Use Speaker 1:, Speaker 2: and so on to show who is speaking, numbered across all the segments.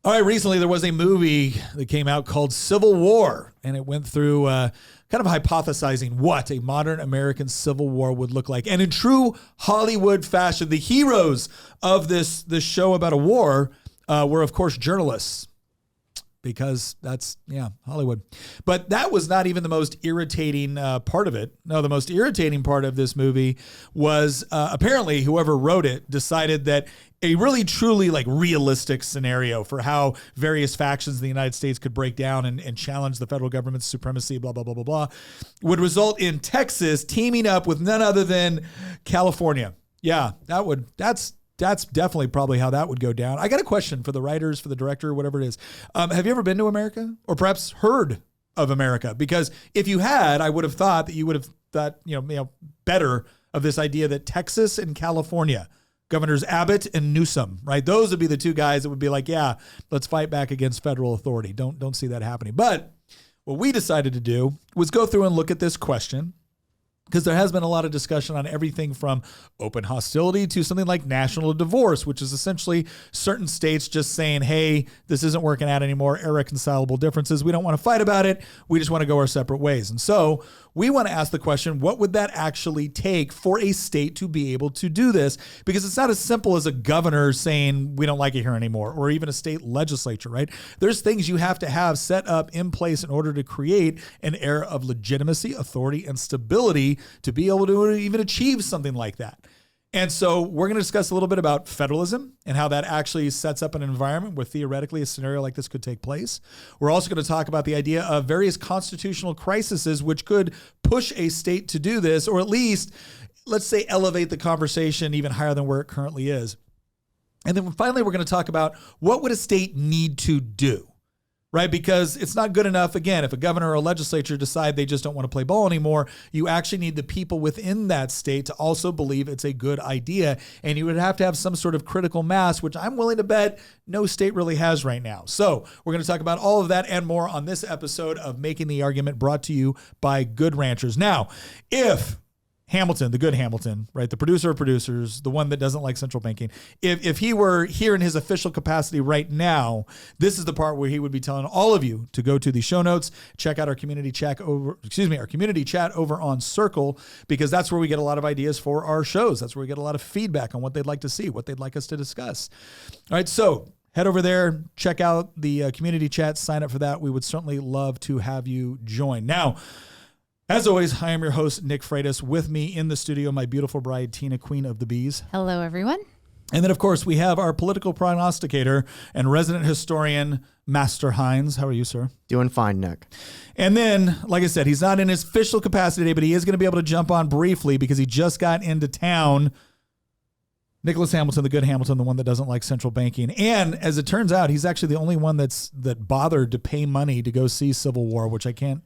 Speaker 1: All right, recently there was a movie that came out called Civil War, and it went through kind of hypothesizing what a modern American Civil War would look like. And in true Hollywood fashion, the heroes of this show about a war were, of course, journalists, because that's, Hollywood. But that was not even the most irritating part of it. No, the most irritating part of this movie was apparently whoever wrote it decided that a really truly like realistic scenario for how various factions in the United States could break down and challenge the federal government's supremacy, blah, blah, blah, blah, blah, would result in Texas teaming up with none other than California. Yeah, that's definitely probably how that would go down. I got a question for the writers, for the director, whatever it is. Have you ever been to America, or perhaps heard of America? Because if you had, I would have thought that you would have thought, better of this idea that Texas and California, Governors Abbott and Newsom, right? Those would be the two guys that would be like, yeah, let's fight back against federal authority. Don't see that happening. But what we decided to do was go through and look at this question, because there has been a lot of discussion on everything from open hostility to something like national divorce, which is essentially certain states just saying, hey, this isn't working out anymore, irreconcilable differences. We don't want to fight about it. We just want to go our separate ways. And so we want to ask the question, what would that actually take for a state to be able to do this? Because it's not as simple as a governor saying, we don't like it here anymore, or even a state legislature, right? There's things you have to have set up in place in order to create an air of legitimacy, authority, and stability to be able to even achieve something like that. And so we're going to discuss a little bit about federalism and how that actually sets up an environment where theoretically a scenario like this could take place. We're also going to talk about the idea of various constitutional crises which could push a state to do this, or at least, let's say, elevate the conversation even higher than where it currently is. And then finally, we're going to talk about what would a state need to do, right? Because it's not good enough, again, if a governor or a legislature decide they just don't want to play ball anymore. You actually need the people within that state to also believe it's a good idea. And you would have to have some sort of critical mass, which I'm willing to bet no state really has right now. So we're going to talk about all of that and more on this episode of Making the Argument, brought to you by Good Ranchers. Now, if Hamilton, the good Hamilton, right? The producer of producers, the one that doesn't like central banking. If he were here in his official capacity right now, this is the part where he would be telling all of you to go to the show notes, check out our community chat over on Circle, because that's where we get a lot of ideas for our shows. That's where we get a lot of feedback on what they'd like to see, what they'd like us to discuss. All right. So head over there, check out the community chat, sign up for that. We would certainly love to have you join. Now, as always, I am your host, Nick Freitas. With me in the studio, my beautiful bride, Tina, Queen of the Bees.
Speaker 2: Hello, everyone.
Speaker 1: And then, of course, we have our political prognosticator and resident historian, Master Hines. How are you, sir?
Speaker 3: Doing fine, Nick.
Speaker 1: And then, like I said, he's not in his official capacity today, but he is going to be able to jump on briefly because he just got into town. Nicholas Hamilton, the good Hamilton, the one that doesn't like central banking. And as it turns out, he's actually the only one that bothered to pay money to go see Civil War, which I can't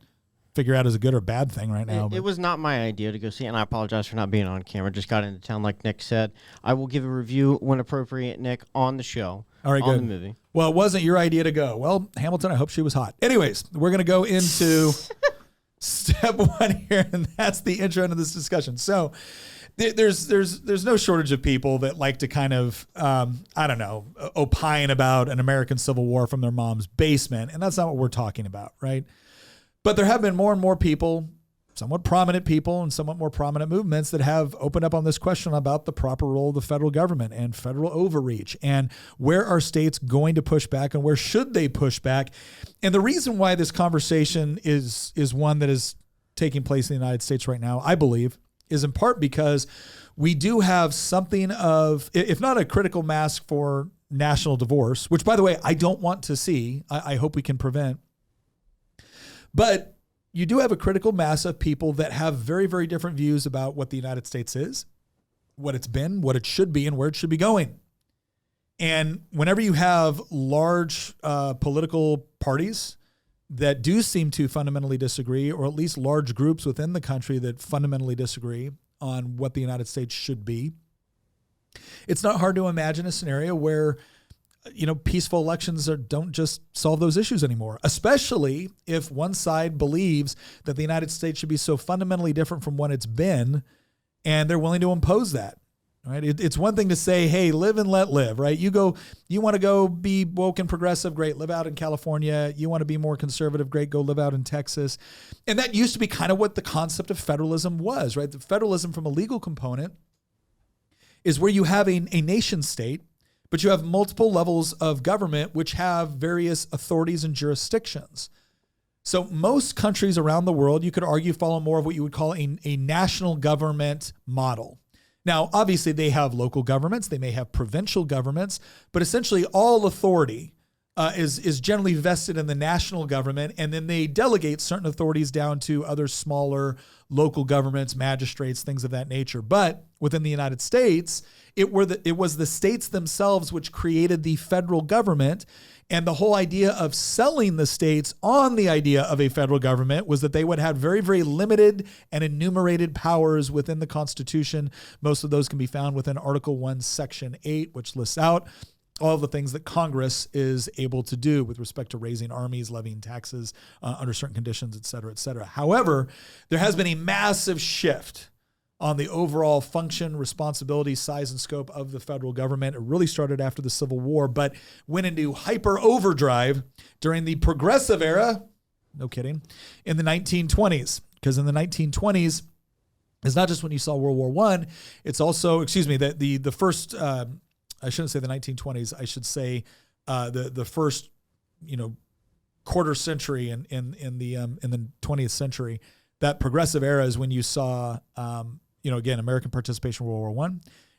Speaker 1: figure out as a good or bad thing right now.
Speaker 3: It was not my idea to go see it, and I apologize for not being on camera. Just got into town, like Nick said. I will give a review when appropriate, Nick, on the show.
Speaker 1: All right,
Speaker 3: on
Speaker 1: good.
Speaker 3: The movie.
Speaker 1: Well, it wasn't your idea to go. Well, Hamilton, I hope she was hot. Anyways, we're going to go into step one here, and that's the intro into this discussion. So there's no shortage of people that like to kind of, opine about an American Civil War from their mom's basement, and that's not what we're talking about, right? But there have been more and more people, somewhat prominent people and somewhat more prominent movements that have opened up on this question about the proper role of the federal government and federal overreach, and where are states going to push back and where should they push back. And the reason why this conversation is one that is taking place in the United States right now, I believe, is in part because we do have something of, if not a critical mass for national divorce, which, by the way, I don't want to see. I hope we can prevent. But you do have a critical mass of people that have very, very different views about what the United States is, what it's been, what it should be, and where it should be going. And whenever you have large political parties that do seem to fundamentally disagree, or at least large groups within the country that fundamentally disagree on what the United States should be, it's not hard to imagine a scenario where peaceful elections don't just solve those issues anymore, especially if one side believes that the United States should be so fundamentally different from what it's been, and they're willing to impose that. Right? It's one thing to say, hey, live and let live, right? You want to go be woke and progressive, great, live out in California. You want to be more conservative, great, go live out in Texas. And that used to be kind of what the concept of federalism was, right? The federalism from a legal component is where you have a nation state, but you have multiple levels of government which have various authorities and jurisdictions. So most countries around the world, you could argue, follow more of what you would call a national government model. Now, obviously, they have local governments, they may have provincial governments, but essentially all authority is generally vested in the national government, and then they delegate certain authorities down to other smaller local governments, magistrates, things of that nature. But within the United States, it was the states themselves which created the federal government. And the whole idea of selling the states on the idea of a federal government was that they would have very, very limited and enumerated powers within the Constitution. Most of those can be found within Article 1, Section 8, which lists out all the things that Congress is able to do with respect to raising armies, levying taxes under certain conditions, et cetera, et cetera. However, there has been a massive shift on the overall function, responsibility, size, and scope of the federal government. It really started after the Civil War, but went into hyper overdrive during the progressive era, no kidding, in the 1920s. Because in the 1920s, it's not just when you saw World War I, it's also, the first, I shouldn't say the 1920s, I should say the first, quarter century in the 20th century. That progressive era is when you saw, again, American participation in World War I.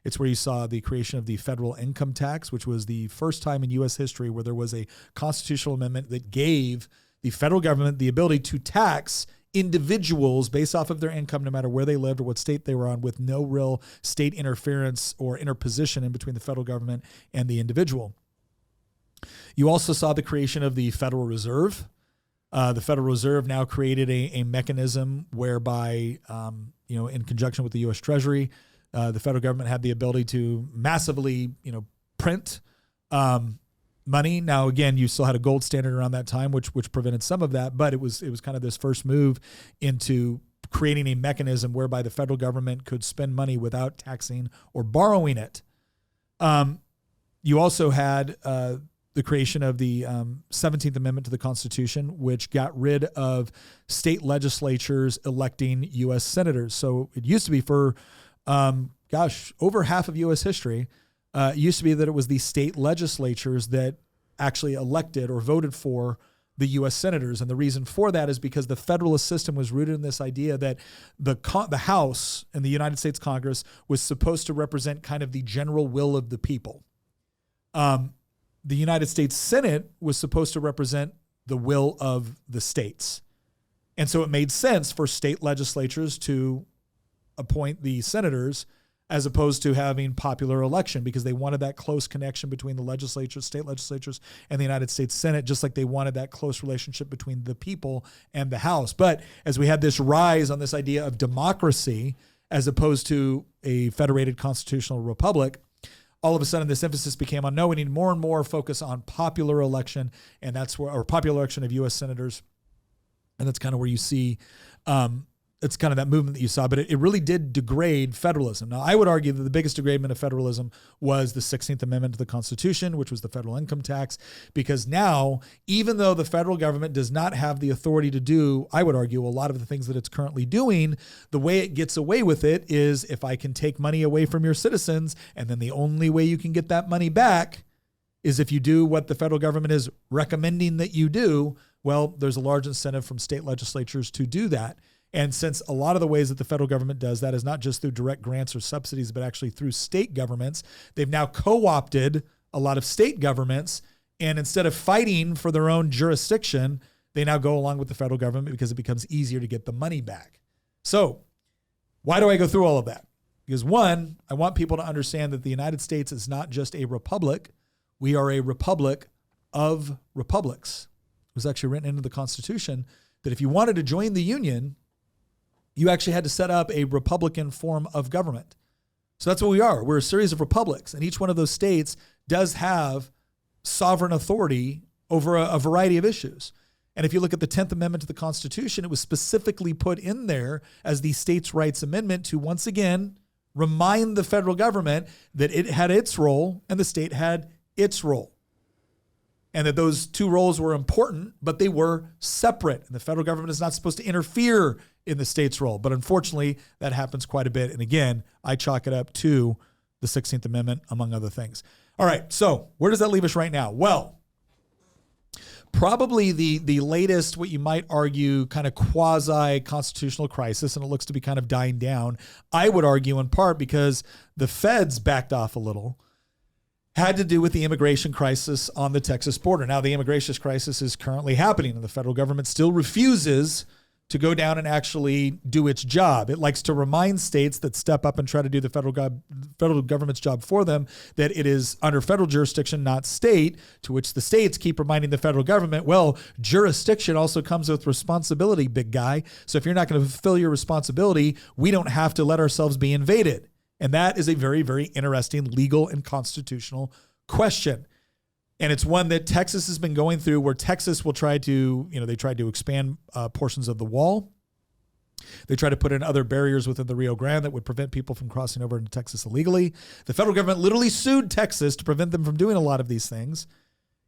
Speaker 1: It's where you saw the creation of the federal income tax, which was the first time in U.S. history where there was a constitutional amendment that gave the federal government the ability to tax individuals based off of their income, no matter where they lived or what state they were on, with no real state interference or interposition in between the federal government and the individual. You also saw the creation of the Federal Reserve. The Federal Reserve now created a mechanism whereby, in conjunction with the U.S. Treasury, the federal government had the ability to massively, print money. Now, again, you still had a gold standard around that time, which prevented some of that, but it was kind of this first move into creating a mechanism whereby the federal government could spend money without taxing or borrowing it. You also had the creation of the 17th Amendment to the Constitution, which got rid of state legislatures electing U.S. senators. So it used to be for, over half of U.S. history, it used to be that it was the state legislatures that actually elected or voted for the U.S. senators. And the reason for that is because the Federalist system was rooted in this idea that the House in the United States Congress was supposed to represent kind of the general will of the people. The United States Senate was supposed to represent the will of the states. And so it made sense for state legislatures to appoint the senators as opposed to having popular election, because they wanted that close connection between the legislatures, state legislatures, and the United States Senate, just like they wanted that close relationship between the people and the House. But as we had this rise on this idea of democracy as opposed to a federated constitutional republic, all of a sudden this emphasis became on, no, we need more and more focus on popular election, and that's where, or popular election of U.S. senators. And that's kind of where you see, it's kind of that movement that you saw, but it really did degrade federalism. Now, I would argue that the biggest degradement of federalism was the 16th Amendment to the Constitution, which was the federal income tax, because now, even though the federal government does not have the authority to do, I would argue, a lot of the things that it's currently doing, the way it gets away with it is if I can take money away from your citizens, and then the only way you can get that money back is if you do what the federal government is recommending that you do, well, there's a large incentive from state legislatures to do that. And since a lot of the ways that the federal government does that is not just through direct grants or subsidies, but actually through state governments, they've now co-opted a lot of state governments. And instead of fighting for their own jurisdiction, they now go along with the federal government because it becomes easier to get the money back. So why do I go through all of that? Because one, I want people to understand that the United States is not just a republic. We are a republic of republics. It was actually written into the Constitution that if you wanted to join the Union, you actually had to set up a Republican form of government. So that's what we are. We're a series of republics, and each one of those states does have sovereign authority over a variety of issues. And if you look at the 10th Amendment to the Constitution, it was specifically put in there as the states' rights amendment to, once again, remind the federal government that it had its role and the state had its role. And that those two roles were important, but they were separate. And the federal government is not supposed to interfere in the state's role. But unfortunately, that happens quite a bit. And again, I chalk it up to the 16th Amendment, among other things. All right, so where does that leave us right now? Well, probably the latest, what you might argue, kind of quasi-constitutional crisis, and it looks to be kind of dying down, I would argue in part because the feds backed off a little, had to do with the immigration crisis on the Texas border. Now, the immigration crisis is currently happening, and the federal government still refuses to go down and actually do its job. It likes to remind states that step up and try to do the federal government's job for them that it is under federal jurisdiction, not state, to which the states keep reminding the federal government, well, jurisdiction also comes with responsibility, big guy. So if you're not going to fulfill your responsibility, we don't have to let ourselves be invaded. And that is a very, very interesting legal and constitutional question. And it's one that Texas has been going through, where Texas will try to, they tried to expand portions of the wall. They try to put in other barriers within the Rio Grande that would prevent people from crossing over into Texas illegally. The federal government literally sued Texas to prevent them from doing a lot of these things.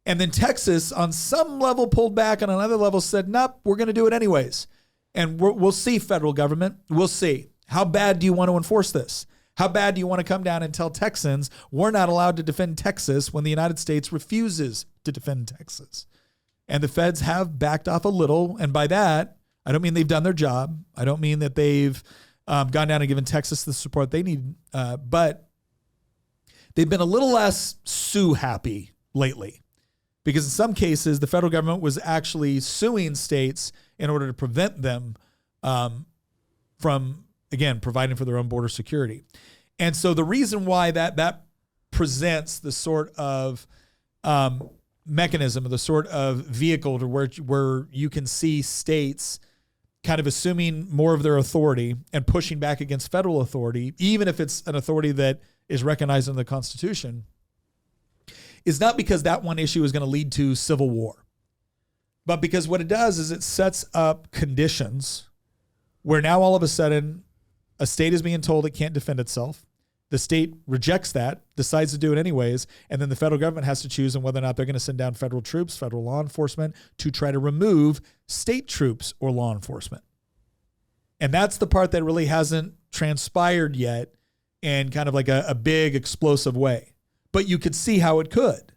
Speaker 1: And then Texas, on some level, pulled back, and on another level said, nope, we're going to do it anyways. And we'll see, federal government. We'll see. How bad do you want to enforce this? How bad do you want to come down and tell Texans we're not allowed to defend Texas when the United States refuses to defend Texas? And the feds have backed off a little. And by that, I don't mean they've done their job. I don't mean that they've gone down and given Texas the support they need. But they've been a little less sue happy lately, because in some cases, the federal government was actually suing states in order to prevent them from, again, providing for their own border security. And so the reason why that presents the sort of mechanism, or the sort of vehicle to where you can see states kind of assuming more of their authority and pushing back against federal authority, even if it's an authority that is recognized in the Constitution, is not because that one issue is going to lead to civil war, but because what it does is it sets up conditions where now all of a sudden a state is being told it can't defend itself. The state rejects that, decides to do it anyways, and then the federal government has to choose on whether or not they're going to send down federal troops, federal law enforcement, to try to remove state troops or law enforcement. And that's the part that really hasn't transpired yet in kind of like a big explosive way. But you could see how it could.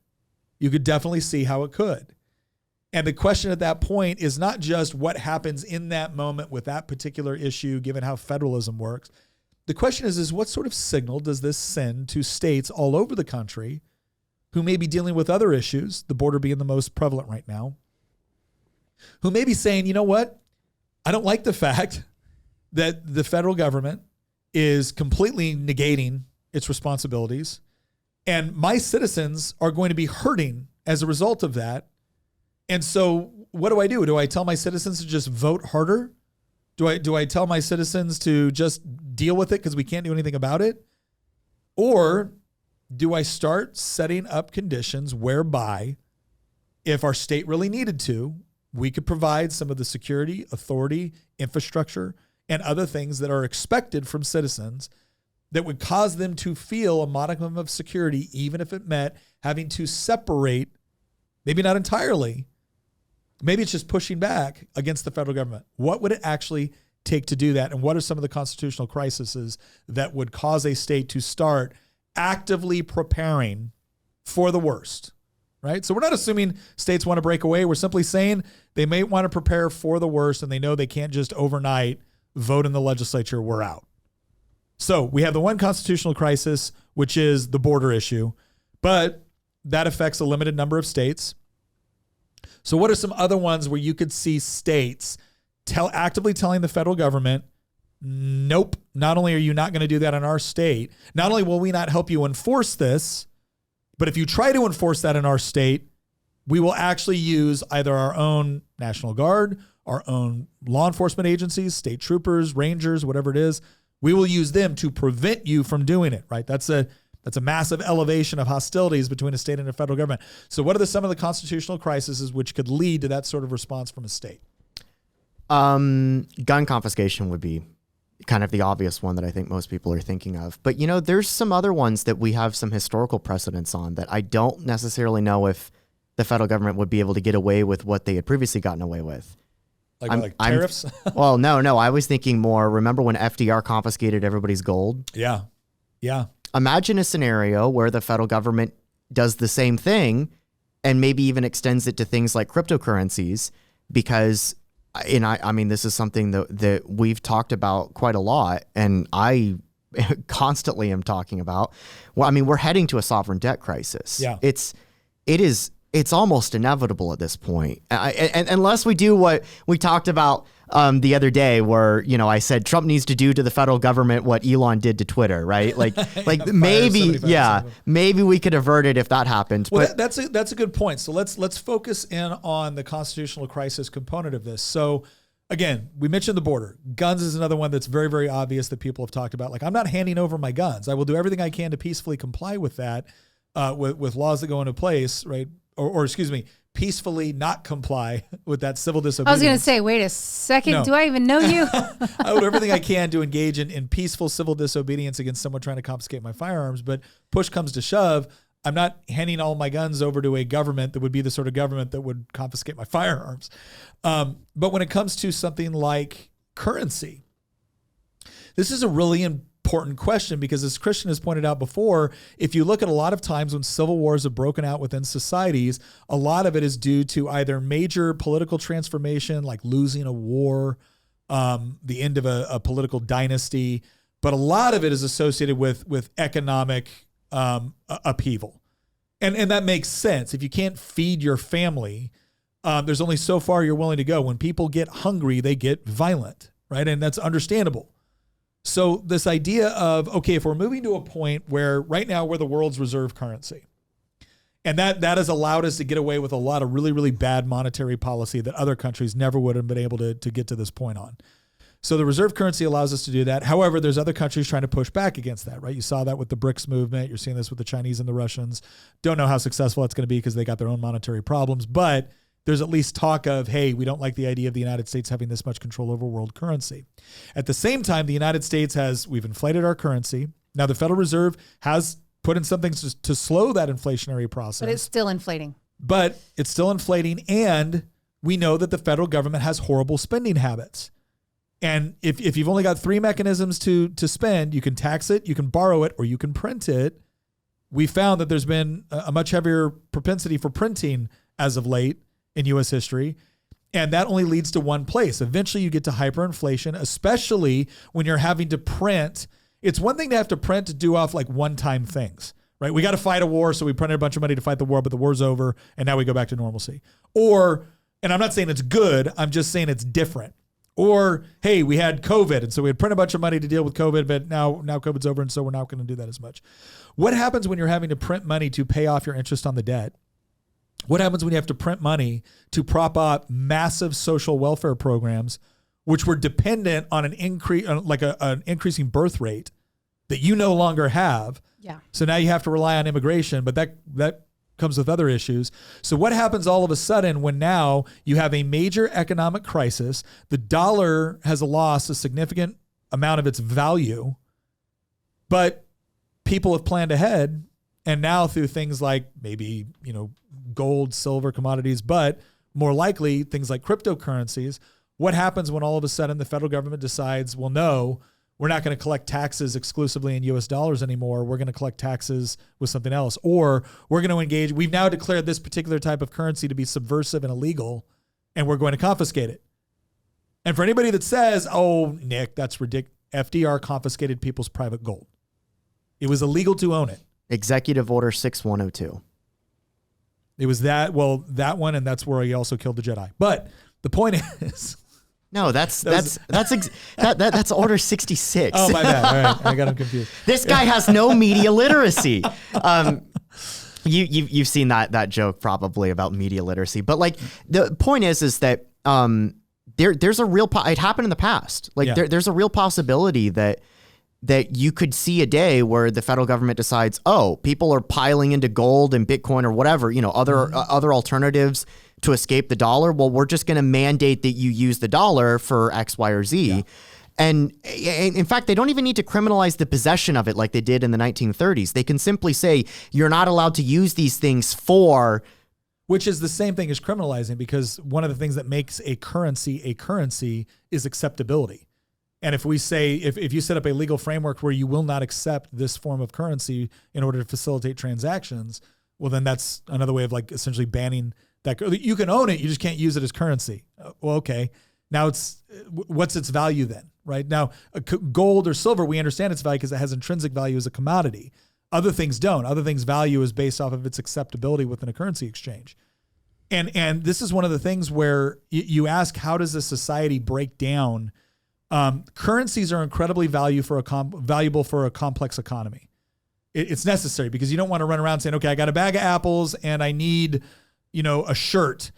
Speaker 1: You could definitely see how it could. And the question at that point is not just what happens in that moment with that particular issue, given how federalism works. The question is what sort of signal does this send to states all over the country who may be dealing with other issues, the border being the most prevalent right now, who may be saying, you know what? I don't like the fact that the federal government is completely negating its responsibilities, and my citizens are going to be hurting as a result of that. And so what do? Do I tell my citizens to just vote harder? Do I tell my citizens to just deal with it because we can't do anything about it? Or do I start setting up conditions whereby if our state really needed to, we could provide some of the security, authority, infrastructure, and other things that are expected from citizens that would cause them to feel a modicum of security, even if it meant having to separate, maybe not entirely, maybe it's just pushing back against the federal government. What would it actually take to do that? And what are some of the constitutional crises that would cause a state to start actively preparing for the worst, right? So we're not assuming states want to break away. We're simply saying they may want to prepare for the worst, and they know they can't just overnight vote in the legislature, we're out. So we have the one constitutional crisis, which is the border issue, but that affects a limited number of states. So what are some other ones where you could see states actively telling the federal government, nope, not only are you not going to do that in our state, not only will we not help you enforce this, but if you try to enforce that in our state, we will actually use either our own National Guard, our own law enforcement agencies, state troopers, rangers, whatever it is. We will use them to prevent you from doing it, right? That's a massive elevation of hostilities between a state and a federal government. So what are some of the constitutional crises which could lead to that sort of response from a state?
Speaker 2: Gun confiscation would be kind of the obvious one that I think most people are thinking of. But, there's some other ones that we have some historical precedents on that I don't necessarily know if the federal government would be able to get away with what they had previously gotten away with.
Speaker 1: Like tariffs?
Speaker 2: Well, no. I was thinking more, remember when FDR confiscated everybody's gold?
Speaker 1: Yeah.
Speaker 2: Imagine a scenario where the federal government does the same thing and maybe even extends it to things like cryptocurrencies, because, and I mean, this is something that we've talked about quite a lot, and I constantly am talking about. Well, I mean, we're heading to a sovereign debt crisis.
Speaker 1: Yeah.
Speaker 2: It's almost inevitable at this point, and unless we do what we talked about the other day, where I said Trump needs to do to the federal government what Elon did to Twitter, right? Like maybe we could avert it if that happened.
Speaker 1: Well,
Speaker 2: but
Speaker 1: that's a good point. So let's focus in on the constitutional crisis component of this. So again, we mentioned the border. Guns is another one that's very, very obvious that people have talked about. Like, I'm not handing over my guns. I will do everything I can to peacefully comply with that, with laws that go into place, right? Or excuse me, peacefully not comply with that civil disobedience.
Speaker 4: I was going to say, wait a second. No. Do I even know you?
Speaker 1: I will do everything I can to engage in peaceful civil disobedience against someone trying to confiscate my firearms. But push comes to shove, I'm not handing all my guns over to a government that would be the sort of government that would confiscate my firearms. But when it comes to something like currency, this is a really important question, because as Christian has pointed out before, if you look at a lot of times when civil wars have broken out within societies, a lot of it is due to either major political transformation, like losing a war, the end of a political dynasty, but a lot of it is associated with economic upheaval. And that makes sense. If you can't feed your family, there's only so far you're willing to go. When people get hungry, they get violent, right? And that's understandable. So this idea of, okay, if we're moving to a point where right now we're the world's reserve currency, and that has allowed us to get away with a lot of really, really bad monetary policy that other countries never would have been able to get to this point on. So the reserve currency allows us to do that. However, there's other countries trying to push back against that, right? You saw that with the BRICS movement. You're seeing this with the Chinese and the Russians. Don't know how successful that's going to be because they got their own monetary problems, but there's at least talk of, hey, we don't like the idea of the United States having this much control over world currency. At the same time, the United States we've inflated our currency. Now the Federal Reserve has put in something to slow that inflationary process.
Speaker 4: But it's still inflating.
Speaker 1: And we know that the federal government has horrible spending habits. And if you've only got three mechanisms to spend, you can tax it, you can borrow it, or you can print it. We found that there's been a much heavier propensity for printing as of late in U.S. history. And that only leads to one place. Eventually you get to hyperinflation, especially when you're having to print. It's one thing to have to print to do off like one-time things, right? We got to fight a war, so we printed a bunch of money to fight the war, but the war's over, and now we go back to normalcy. Or, and I'm not saying it's good, I'm just saying it's different. Or, hey, we had COVID, and so we had print a bunch of money to deal with COVID, but now COVID's over, and so we're not going to do that as much. What happens when you're having to print money to pay off your interest on the debt? What happens when you have to print money to prop up massive social welfare programs, which were dependent on an increase, like an increasing birth rate that you no longer have?
Speaker 4: Yeah.
Speaker 1: So now you have to rely on immigration, but that comes with other issues. So what happens all of a sudden when now you have a major economic crisis, the dollar has lost a significant amount of its value, but people have planned ahead, and now through things like maybe, gold, silver, commodities, but more likely things like cryptocurrencies, what happens when all of a sudden the federal government decides, well, no, we're not going to collect taxes exclusively in US dollars anymore. We're going to collect taxes with something else. Or we're going to engage. We've now declared this particular type of currency to be subversive and illegal, and we're going to confiscate it. And for anybody that says, oh, Nick, that's ridiculous, FDR confiscated people's private gold. It was illegal to own it.
Speaker 2: Executive Order 6102.
Speaker 1: It was that one, and that's where he also killed the Jedi. But the point is...
Speaker 2: No, that's Order 66.
Speaker 1: Oh, my bad. All right, I got him confused.
Speaker 2: This guy has no media literacy. You've seen that joke probably about media literacy, but like the point is that there's a real it happened in the past. Like there's a real possibility that you could see a day where the federal government decides, oh, people are piling into gold and Bitcoin or whatever, other alternatives to escape the dollar. Well, we're just going to mandate that you use the dollar for X, Y, or Z. Yeah. And in fact, they don't even need to criminalize the possession of it like they did in the 1930s. They can simply say, you're not allowed to use these things for...
Speaker 1: Which is the same thing as criminalizing, because one of the things that makes a currency is acceptability. And if we say, if you set up a legal framework where you will not accept this form of currency in order to facilitate transactions, well, then that's another way of like essentially banning that. You can own it, you just can't use it as currency. Well, okay. Now what's its value then, right? Now, gold or silver, we understand its value because it has intrinsic value as a commodity. Other things don't. Other things' value is based off of its acceptability within a currency exchange. And this is one of the things where you ask, how does a society break down? Currencies are incredibly valuable for a complex economy. It's necessary because you don't want to run around saying, okay, I got a bag of apples and I need, a shirt.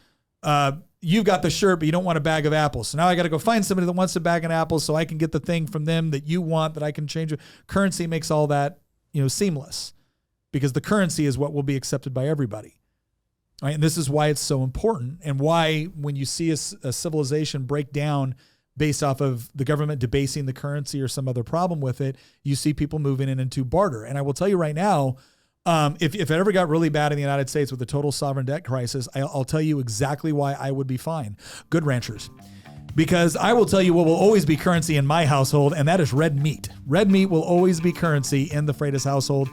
Speaker 1: You've got the shirt, but you don't want a bag of apples. So now I got to go find somebody that wants a bag of apples so I can get the thing from them that you want that I can change. Currency makes all that, seamless, because the currency is what will be accepted by everybody. Right? And this is why it's so important, and why when you see a civilization break down based off of the government debasing the currency or some other problem with it, you see people moving into barter. And I will tell you right now, if it ever got really bad in the United States with the total sovereign debt crisis, I'll tell you exactly why I would be fine. Good ranchers. Because I will tell you what will always be currency in my household, and that is red meat. Red meat will always be currency in the Freitas household.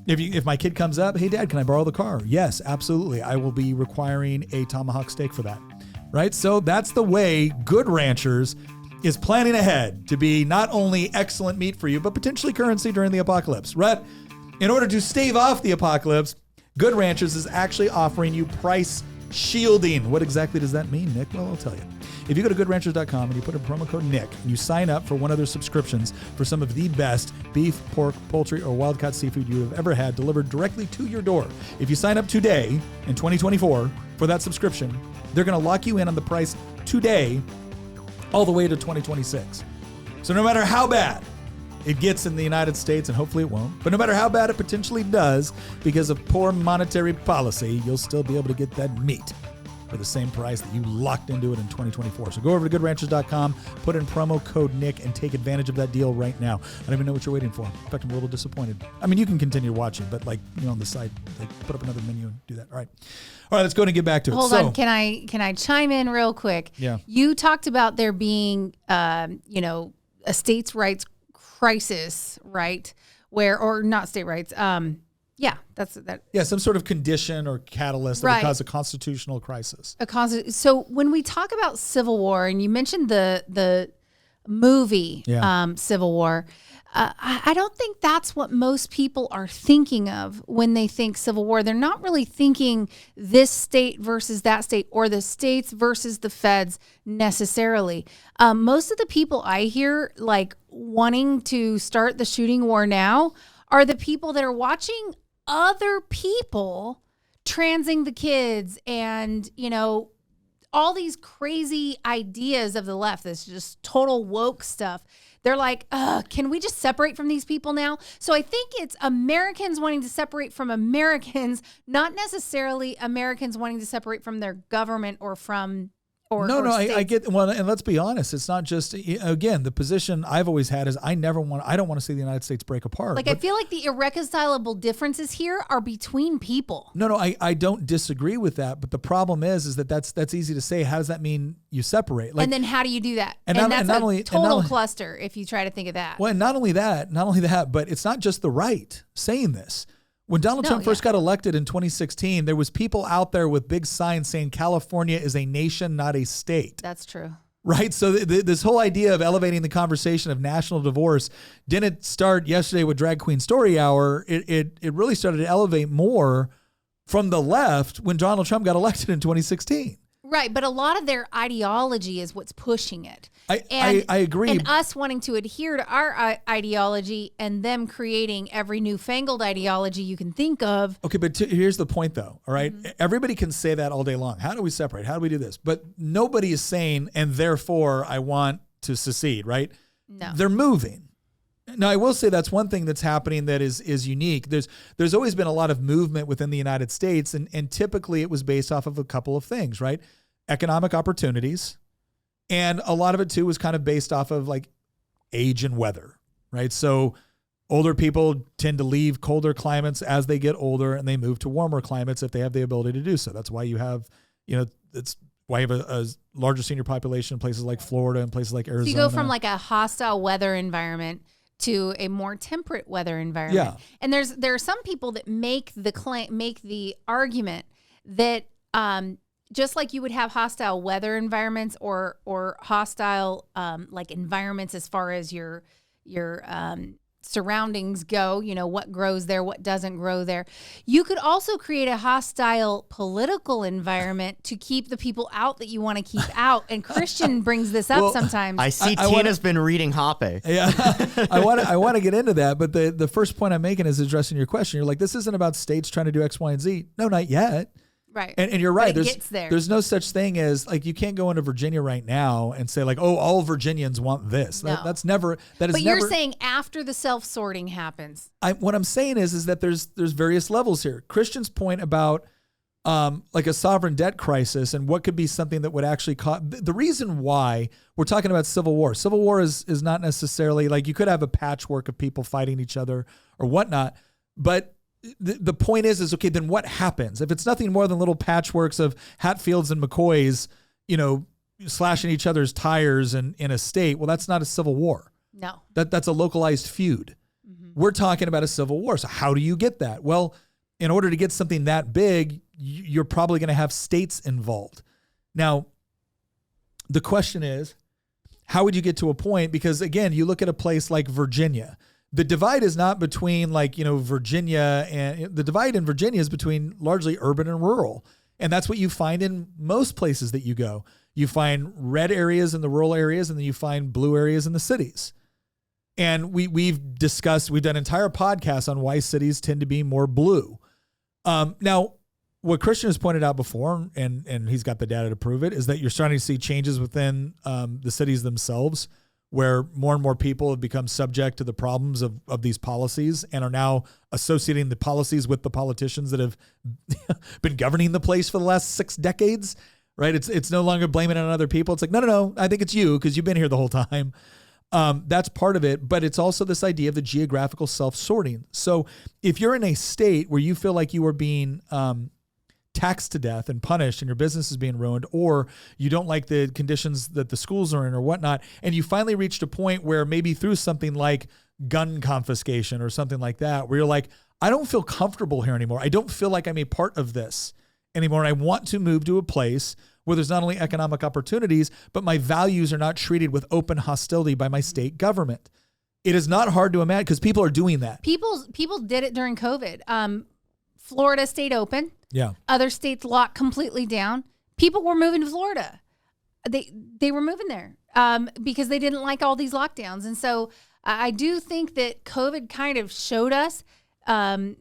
Speaker 1: If my kid comes up, hey, Dad, can I borrow the car? Yes, absolutely. I will be requiring a tomahawk steak for that. Right? So that's the way Good Ranchers is planning ahead to be not only excellent meat for you, but potentially currency during the apocalypse. Right? In order to stave off the apocalypse, Good Ranchers is actually offering you price shielding. What exactly does that mean, Nick? Well, I'll tell you. If you go to goodranchers.com and you put in promo code Nick and you sign up for one of their subscriptions for some of the best beef, pork, poultry, or wild-caught seafood you have ever had delivered directly to your door. If you sign up today in 2024 for that subscription, they're going to lock you in on the price today all the way to 2026. So no matter how bad it gets in the United States, and hopefully it won't, but no matter how bad it potentially does because of poor monetary policy, you'll still be able to get that meat for the same price that you locked into it in 2024. So go over to goodranchers.com, put in promo code Nick, and take advantage of that deal right now. I don't even know what you're waiting for. In fact, I'm a little disappointed. I mean, you can continue watching, but on the side, put up another menu and do that. All right, let's go ahead and get back to it.
Speaker 4: Hold on. Can I chime in real quick?
Speaker 1: Yeah.
Speaker 4: You talked about there being, a states' rights crisis, right? Or not state rights. Yeah, that's that.
Speaker 1: Yeah, some sort of condition or catalyst that would cause a constitutional crisis.
Speaker 4: So when we talk about Civil War, and you mentioned the movie Civil War, I don't think that's what most people are thinking of when they think Civil War. They're not really thinking this state versus that state, or the states versus the feds necessarily. Most of the people I hear wanting to start the shooting war now are the people that are watching other people transing the kids and, all these crazy ideas of the left, this just total woke stuff. They're like, can we just separate from these people now? So I think it's Americans wanting to separate from Americans, not necessarily Americans wanting to separate from their government or from
Speaker 1: I get, and let's be honest, it's not just, again, the position I've always had is I don't want to see the United States break apart.
Speaker 4: I feel like the irreconcilable differences here are between people.
Speaker 1: No, I don't disagree with that, but the problem is that's easy to say. How does that mean you separate?
Speaker 4: And then how do you do that? And that's a total cluster if you try to think of that.
Speaker 1: Well, and not only that, but it's not just the right saying this. When Donald Trump first got elected in 2016, there was people out there with big signs saying California is a nation, not a state.
Speaker 4: That's true.
Speaker 1: Right? So this whole idea of elevating the conversation of national divorce didn't start yesterday with Drag Queen Story Hour. It really started to elevate more from the left when Donald Trump got elected in 2016.
Speaker 4: Right, but a lot of their ideology is what's pushing it.
Speaker 1: I agree.
Speaker 4: And us wanting to adhere to our ideology and them creating every newfangled ideology you can think of.
Speaker 1: Okay, but here's the point, though, all right? Mm-hmm. Everybody can say that all day long. How do we separate? How do we do this? But nobody is saying, and therefore I want to secede, right?
Speaker 4: No.
Speaker 1: They're moving. Now, I will say that's one thing that's happening that is unique. There's always been a lot of movement within the United States, and typically it was based off of a couple of things, right? Economic opportunities, and a lot of it too was kind of based off of age and weather, right? So older people tend to leave colder climates as they get older, and they move to warmer climates if they have the ability to do so. That's why you have, it's why you have a larger senior population in places like Florida and places like Arizona.
Speaker 4: So you go from like a hostile weather environment to a more temperate weather environment.
Speaker 1: Yeah.
Speaker 4: And there are some people that make the argument that just like you would have hostile weather environments or hostile like environments as far as your surroundings go, what grows there, what doesn't grow there. You could also create a hostile political environment to keep the people out that you want to keep out. And Christian brings this up sometimes.
Speaker 2: I see Tina's been reading Hoppe.
Speaker 1: Yeah, I want to get into that, but the first point I'm making is addressing your question. You're like, this isn't about states trying to do X, Y, and Z. No, not yet.
Speaker 4: Right.
Speaker 1: And you're right.
Speaker 4: But it gets there.
Speaker 1: There's no such thing as like, you can't go into Virginia right now and say like, oh, all Virginians want this.
Speaker 4: No.
Speaker 1: That's never, that is
Speaker 4: But
Speaker 1: never.
Speaker 4: you're saying after the self-sorting happens.
Speaker 1: What I'm saying is that there's various levels here. Christian's point about like a sovereign debt crisis and what could be something that would actually cause the reason why we're talking about civil war. Civil war is not necessarily like you could have a patchwork of people fighting each other or whatnot, but the point is okay, then what happens? If it's nothing more than little patchworks of Hatfields and McCoys, slashing each other's tires in a state, well, that's not a civil war.
Speaker 4: No.
Speaker 1: That's a localized feud. Mm-hmm. We're talking about a civil war. So how do you get that? Well, in order to get something that big, you're probably going to have states involved. Now, the question is, how would you get to a point? Because again, you look at a place like Virginia. The divide is not between Virginia, and the divide in Virginia is between largely urban and rural. And that's what you find in most places that you go. You find red areas in the rural areas, and then you find blue areas in the cities. And we've done entire podcasts on why cities tend to be more blue. Now, what Christian has pointed out before, and he's got the data to prove it, is that you're starting to see changes within the cities themselves, where more and more people have become subject to the problems of these policies and are now associating the policies with the politicians that have been governing the place for the last 6 decades, right? It's no longer blaming it on other people. It's like, no, I think it's you because you've been here the whole time. That's part of it, but it's also this idea of the geographical self-sorting. So if you're in a state where you feel like you are being taxed to death and punished and your business is being ruined, or you don't like the conditions that the schools are in or whatnot, and you finally reached a point where maybe through something like gun confiscation or something like that, where you're like, I don't feel comfortable here anymore. I don't feel like I'm a part of this anymore. And I want to move to a place where there's not only economic opportunities, but my values are not treated with open hostility by my state government. It is not hard to imagine because people are doing that.
Speaker 4: People did it during COVID. Florida stayed open.
Speaker 1: Yeah.
Speaker 4: Other states locked completely down. People were moving to Florida. They were moving there because they didn't like all these lockdowns. And so I do think that COVID kind of showed us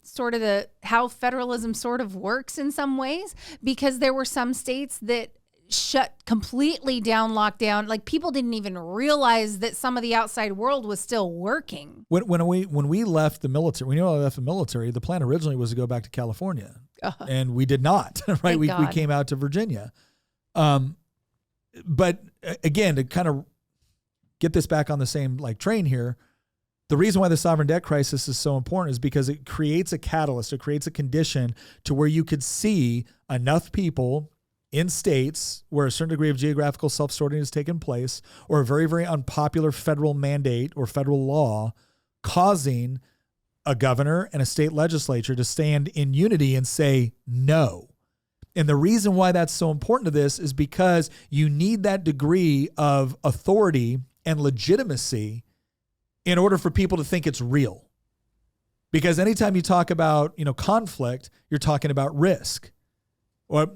Speaker 4: sort of how federalism sort of works in some ways, because there were some states that shut completely down lockdown. Like people didn't even realize that some of the outside world was still working. When
Speaker 1: we left the military, the plan originally was to go back to California, and we did not. Right, we came out to Virginia. But again, to kind of get this back on the same train here, the reason why the sovereign debt crisis is so important is because it creates a catalyst. It creates a condition to where you could see enough people in states where a certain degree of geographical self-sorting has taken place, or a very, very unpopular federal mandate or federal law causing a governor and a state legislature to stand in unity and say no. And the reason why that's so important to this is because you need that degree of authority and legitimacy in order for people to think it's real. Because anytime you talk about, conflict, you're talking about risk. Or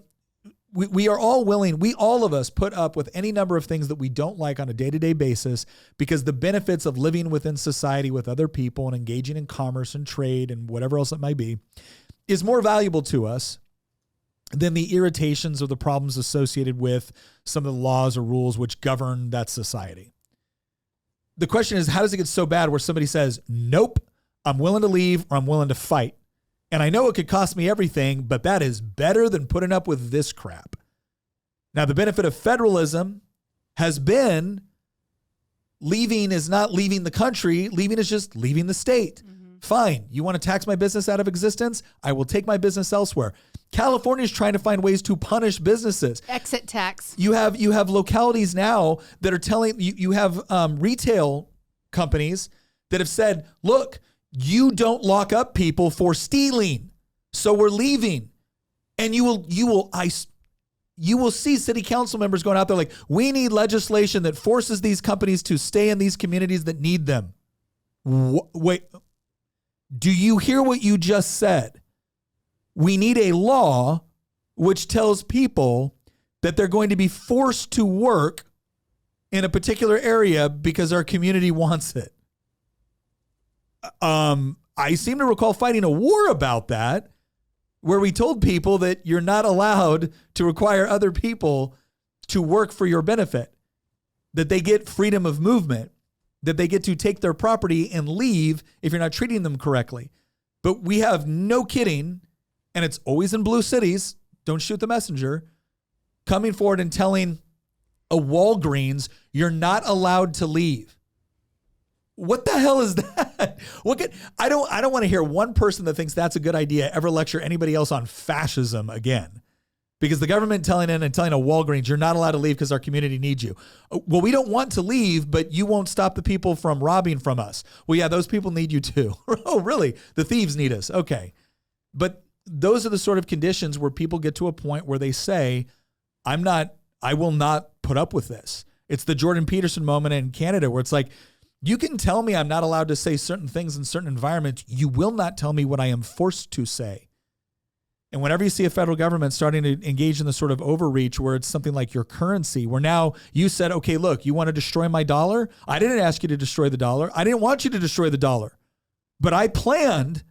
Speaker 1: we are all willing, all of us put up with any number of things that we don't like on a day-to-day basis, because the benefits of living within society with other people and engaging in commerce and trade and whatever else it might be is more valuable to us than the irritations or the problems associated with some of the laws or rules which govern that society. The question is, how does it get so bad where somebody says, nope, I'm willing to leave or I'm willing to fight? And I know it could cost me everything, but that is better than putting up with this crap. Now, the benefit of federalism has been leaving is not leaving the country. Leaving is just leaving the state. Fine. You want to tax my business out of existence? I will take my business elsewhere. California is trying to find ways to punish businesses.
Speaker 4: Exit tax.
Speaker 1: You have localities now that are telling you have retail companies that have said, look, you don't lock up people for stealing. So we're leaving. And you will see city council members going out there like, we need legislation that forces these companies to stay in these communities that need them. Wait, do you hear what you just said? We need a law which tells people that they're going to be forced to work in a particular area because our community wants it. I seem to recall fighting a war about that, where we told people that you're not allowed to require other people to work for your benefit, that they get freedom of movement, that they get to take their property and leave if you're not treating them correctly. But we have no kidding, and it's always in blue cities, don't shoot the messenger, coming forward and telling a Walgreens, you're not allowed to leave. What the hell is that? I don't want to hear one person that thinks that's a good idea ever lecture anybody else on fascism again. Because the government telling a Walgreens, you're not allowed to leave because our community needs you. Well, we don't want to leave, but you won't stop the people from robbing from us. Well, yeah, those people need you too. Oh, really? The thieves need us. Okay. But those are the sort of conditions where people get to a point where they say, I will not put up with this. It's the Jordan Peterson moment in Canada where it's like, you can tell me I'm not allowed to say certain things in certain environments. You will not tell me what I am forced to say. And whenever you see a federal government starting to engage in the sort of overreach where it's something like your currency, where now you said, okay, look, you want to destroy my dollar? I didn't ask you to destroy the dollar. I didn't want you to destroy the dollar. But I planned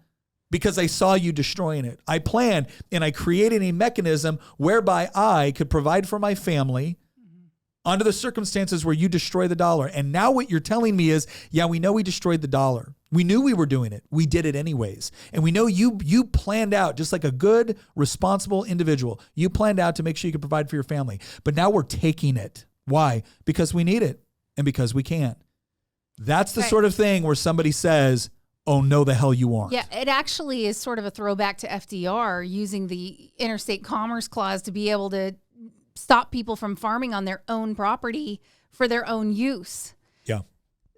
Speaker 1: because I saw you destroying it. I planned and I created a mechanism whereby I could provide for my family under the circumstances where you destroy the dollar. And now what you're telling me is, yeah, we know we destroyed the dollar. We knew we were doing it. We did it anyways. And we know you planned out, just like a good, responsible individual, you planned out to make sure you could provide for your family. But now we're taking it. Why? Because we need it and because we can't. That's the sort of thing where somebody says, oh, no, the hell you aren't.
Speaker 4: Yeah, it actually is sort of a throwback to FDR using the Interstate Commerce Clause to be able to stop people from farming on their own property for their own use.
Speaker 1: Yeah.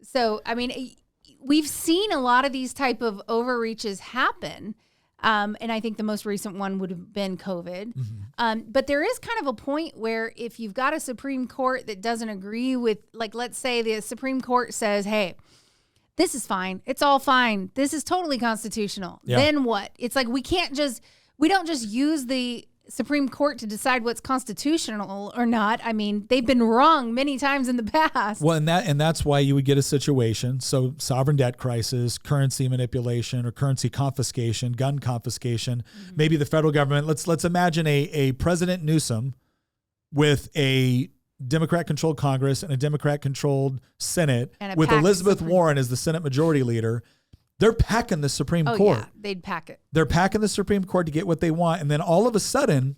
Speaker 4: So, I mean, we've seen a lot of these type of overreaches happen. And I think the most recent one would have been COVID. But there is kind of a point where if you've got a Supreme Court that doesn't agree with, like, let's say the Supreme Court says, hey, this is fine. It's all fine. This is totally constitutional. Yeah. Then what? It's like we don't just use the Supreme Court to decide what's constitutional or not. I mean, they've been wrong many times in the past.
Speaker 1: Well, and that's why you would get a situation. So sovereign debt crisis, currency manipulation or currency confiscation, gun confiscation, maybe the federal government. Let's imagine a President Newsom with a Democrat-controlled Congress and a Democrat-controlled Senate with Elizabeth Warren as the Senate Majority Leader. They're packing the Supreme Court.
Speaker 4: Yeah, they'd pack it.
Speaker 1: They're packing the Supreme Court to get what they want. And then all of a sudden,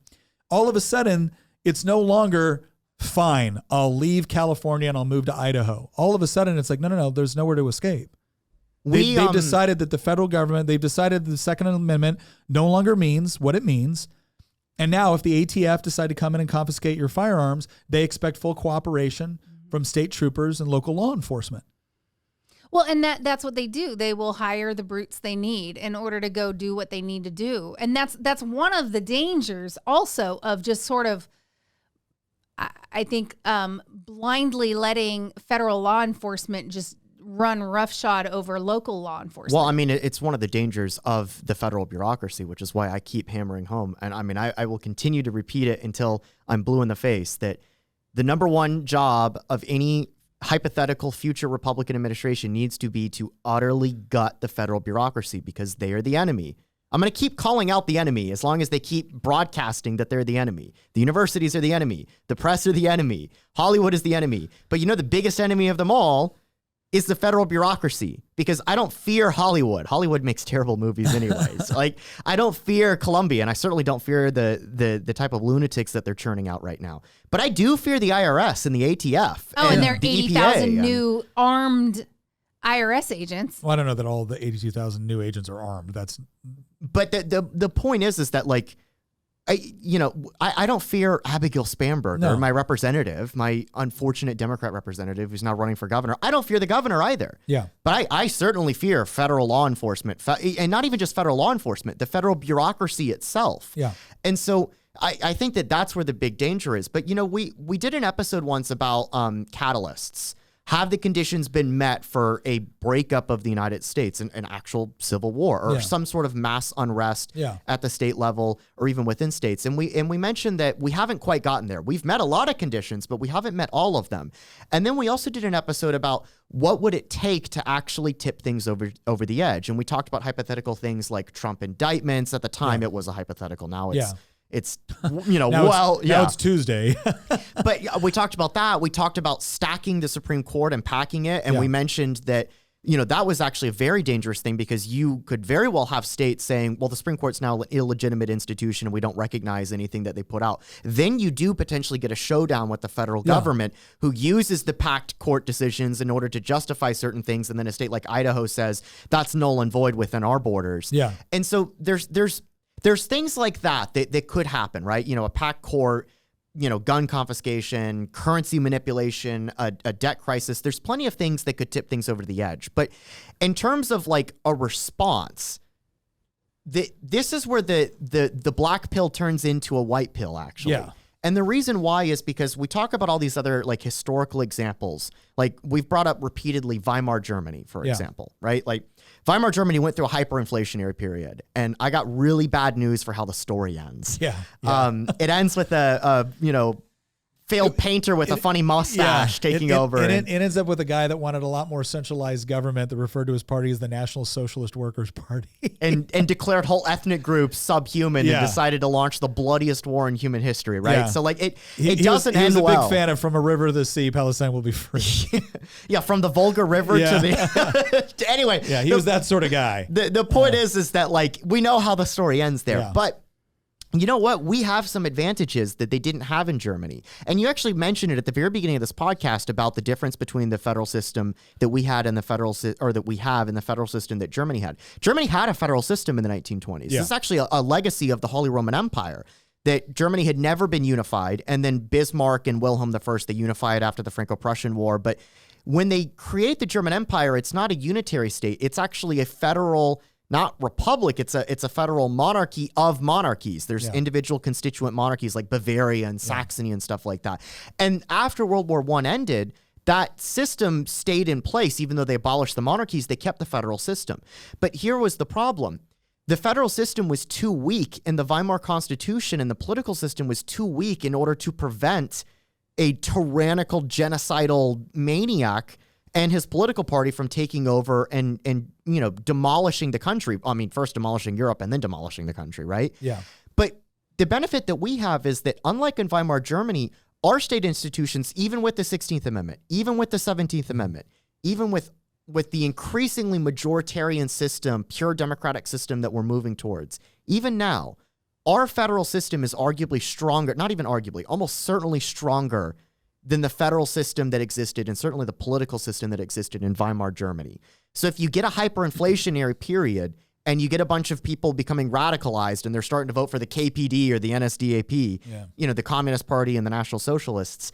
Speaker 1: it's no longer fine. I'll leave California and I'll move to Idaho. All of a sudden, it's like, no, there's nowhere to escape. They've decided that the federal government, they've decided that the Second Amendment no longer means what it means. And now if the ATF decide to come in and confiscate your firearms, they expect full cooperation from state troopers and local law enforcement.
Speaker 4: Well, and that's what they do. They will hire the brutes they need in order to go do what they need to do. And that's one of the dangers also of just sort of, I think, blindly letting federal law enforcement just run roughshod over local law enforcement.
Speaker 2: Well, I mean, it's one of the dangers of the federal bureaucracy, which is why I keep hammering home. And I mean, I will continue to repeat it until I'm blue in the face that the number one job of any hypothetical future Republican administration needs to be to utterly gut the federal bureaucracy because they are the enemy. I'm going to keep calling out the enemy as long as they keep broadcasting that they're the enemy. The universities are the enemy. The press are the enemy. Hollywood is the enemy. But you know the biggest enemy of them all is the federal bureaucracy, because I don't fear Hollywood. Hollywood makes terrible movies anyways. Like, I don't fear Columbia, and I certainly don't fear the type of lunatics that they're churning out right now. But I do fear the IRS and the ATF.
Speaker 4: And there are
Speaker 2: the
Speaker 4: 80,000
Speaker 2: EPA.
Speaker 4: new armed IRS agents.
Speaker 1: Well, I don't know that all the 82,000 new agents are armed.
Speaker 2: But the point is that, like, I don't fear Abigail Spanberger, or my representative, my unfortunate Democrat representative who's now running for governor. I don't fear the governor either.
Speaker 1: Yeah.
Speaker 2: But I certainly fear federal law enforcement, and not even just federal law enforcement, the federal bureaucracy itself.
Speaker 1: Yeah.
Speaker 2: And so I think that's where the big danger is. But, we did an episode once about catalysts. Have the conditions been met for a breakup of the United States, an actual civil war, or some sort of mass unrest at the state level, or even within states? And we mentioned that we haven't quite gotten there. We've met a lot of conditions, but we haven't met all of them. And then we also did an episode about what would it take to actually tip things over the edge. And we talked about hypothetical things like Trump indictments. At the time, it was a hypothetical. Now it's
Speaker 1: now it's Tuesday.
Speaker 2: But we talked about that. We talked about stacking the Supreme Court and packing it. And we mentioned that, that was actually a very dangerous thing, because you could very well have states saying, well, the Supreme Court's now an illegitimate institution and we don't recognize anything that they put out. Then you do potentially get a showdown with the federal government, who uses the packed court decisions in order to justify certain things. And then a state like Idaho says that's null and void within our borders. Yeah. And so there's things like that could happen, right? A packed court, gun confiscation, currency manipulation, a debt crisis. There's plenty of things that could tip things over the edge. But in terms of like a response, this is where the black pill turns into a white pill, actually.
Speaker 1: Yeah.
Speaker 2: And the reason why is because we talk about all these other like historical examples. Like, we've brought up repeatedly Weimar Germany, for example, right? Like, Weimar Germany went through a hyperinflationary period, and I got really bad news for how the story ends.
Speaker 1: Yeah.
Speaker 2: It ends with a failed painter with a funny mustache taking over.
Speaker 1: It ends up with a guy that wanted a lot more centralized government, that referred to his party as the National Socialist Workers Party.
Speaker 2: and declared whole ethnic groups subhuman and decided to launch the bloodiest war in human history, right?
Speaker 1: Yeah.
Speaker 2: So like it
Speaker 1: He
Speaker 2: doesn't end
Speaker 1: was a
Speaker 2: well.
Speaker 1: big fan of From a River to the Sea, Palestine Will Be Free.
Speaker 2: Yeah, from the Volga River to the... Anyway.
Speaker 1: Yeah, he was that sort of guy.
Speaker 2: The point is that, like, we know how the story ends there. Yeah. But you know what? We have some advantages that they didn't have in Germany. And you actually mentioned it at the very beginning of this podcast about the difference between the federal system that we had and that we have in the federal system that Germany had. Germany had a federal system in the 1920s. Yeah. This is actually a legacy of the Holy Roman Empire, that Germany had never been unified. And then Bismarck and Wilhelm I, they unified after the Franco-Prussian War. But when they create the German Empire, it's not a unitary state. It's actually a federal, not republic. It's a federal monarchy of monarchies. There's individual constituent monarchies like Bavaria and Saxony and stuff like that. And after World War I ended, that system stayed in place. Even though they abolished the monarchies, they kept the federal system. But here was the problem. The federal system was too weak, and the Weimar Constitution and the political system was too weak in order to prevent a tyrannical, genocidal maniac and his political party from taking over and demolishing the country. I mean, first demolishing Europe and then demolishing the country, right?
Speaker 1: Yeah.
Speaker 2: But the benefit that we have is that, unlike in Weimar Germany, our state institutions, even with the 16th Amendment, even with the 17th Amendment, even with the increasingly majoritarian system, pure democratic system that we're moving towards, even now, our federal system is arguably stronger, not even arguably, almost certainly stronger than the federal system that existed, and certainly the political system that existed in Weimar Germany. So if you get a hyperinflationary period and you get a bunch of people becoming radicalized and they're starting to vote for the KPD or the NSDAP, the Communist Party and the National Socialists,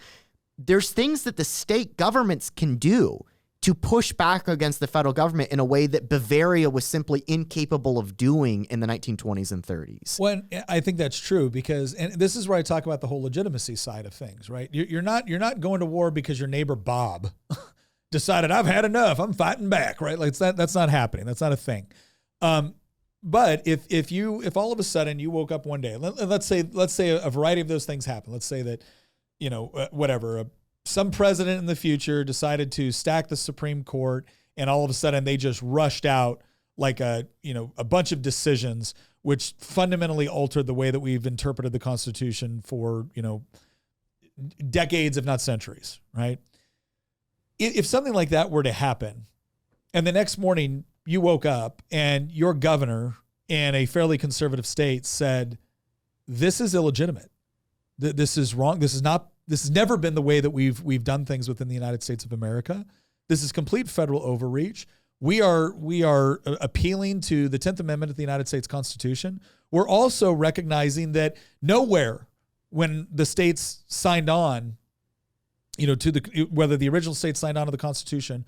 Speaker 2: there's things that the state governments can do to push back against the federal government in a way that Bavaria was simply incapable of doing in the 1920s and 30s.
Speaker 1: Well, I think that's true, because, and this is where I talk about the whole legitimacy side of things, right? You're not going to war because your neighbor Bob decided, I've had enough, I'm fighting back, right? Like that's not happening. That's not a thing. But if all of a sudden you woke up one day, let's say a variety of those things happen. Let's say that, some president in the future decided to stack the Supreme Court, and all of a sudden they just rushed out like a bunch of decisions which fundamentally altered the way that we've interpreted the Constitution for, decades, if not centuries, right? if something like that were to happen, and the next morning you woke up and your governor in a fairly conservative state said, this is illegitimate. This is wrong. This has never been the way that we've done things within the United States of America. This is complete federal overreach. We are appealing to the 10th Amendment of the United States Constitution. We're also recognizing that nowhere when the states signed on, whether the original states signed on to the Constitution,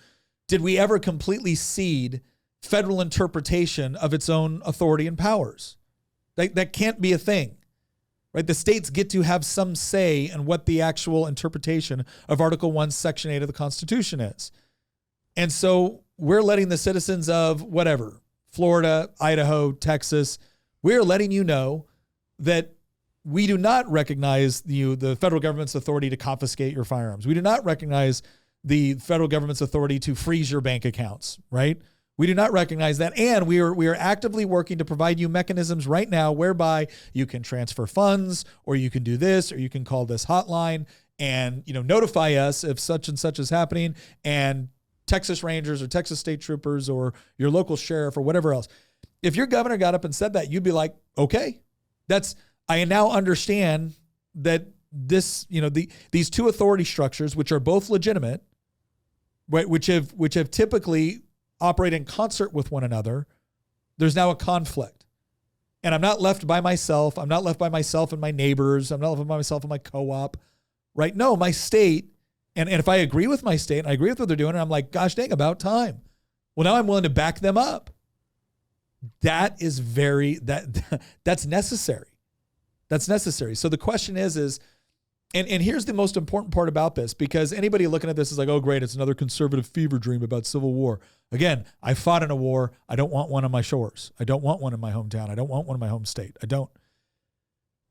Speaker 1: did we ever completely cede federal interpretation of its own authority and powers. That can't be a thing, right? The states get to have some say in what the actual interpretation of Article 1, Section 8 of the Constitution is. And so we're letting the citizens of whatever, Florida, Idaho, Texas, we're letting you know that we do not recognize the federal government's authority to confiscate your firearms. We do not recognize the federal government's authority to freeze your bank accounts, right? We do not recognize that. And we are actively working to provide you mechanisms right now whereby you can transfer funds, or you can do this, or you can call this hotline and, notify us if such and such is happening. And Texas Rangers or Texas State Troopers or your local sheriff or whatever else. If your governor got up and said that, you'd be like, okay, I now understand that this, these two authority structures, which are both legitimate, right, which have typically operate in concert with one another, there's now a conflict. And I'm not left by myself. I'm not left by myself and my neighbors. I'm not left by myself and my co-op, right? No, my state, and if I agree with my state and I agree with what they're doing, and I'm like, gosh dang, about time. Well, now I'm willing to back them up. That is that's necessary. That's necessary. So the question is, and here's the most important part about this, because anybody looking at this is like, oh, great, it's another conservative fever dream about civil war. Again, I fought in a war. I don't want one on my shores. I don't want one in my hometown. I don't want one in my home state. I don't.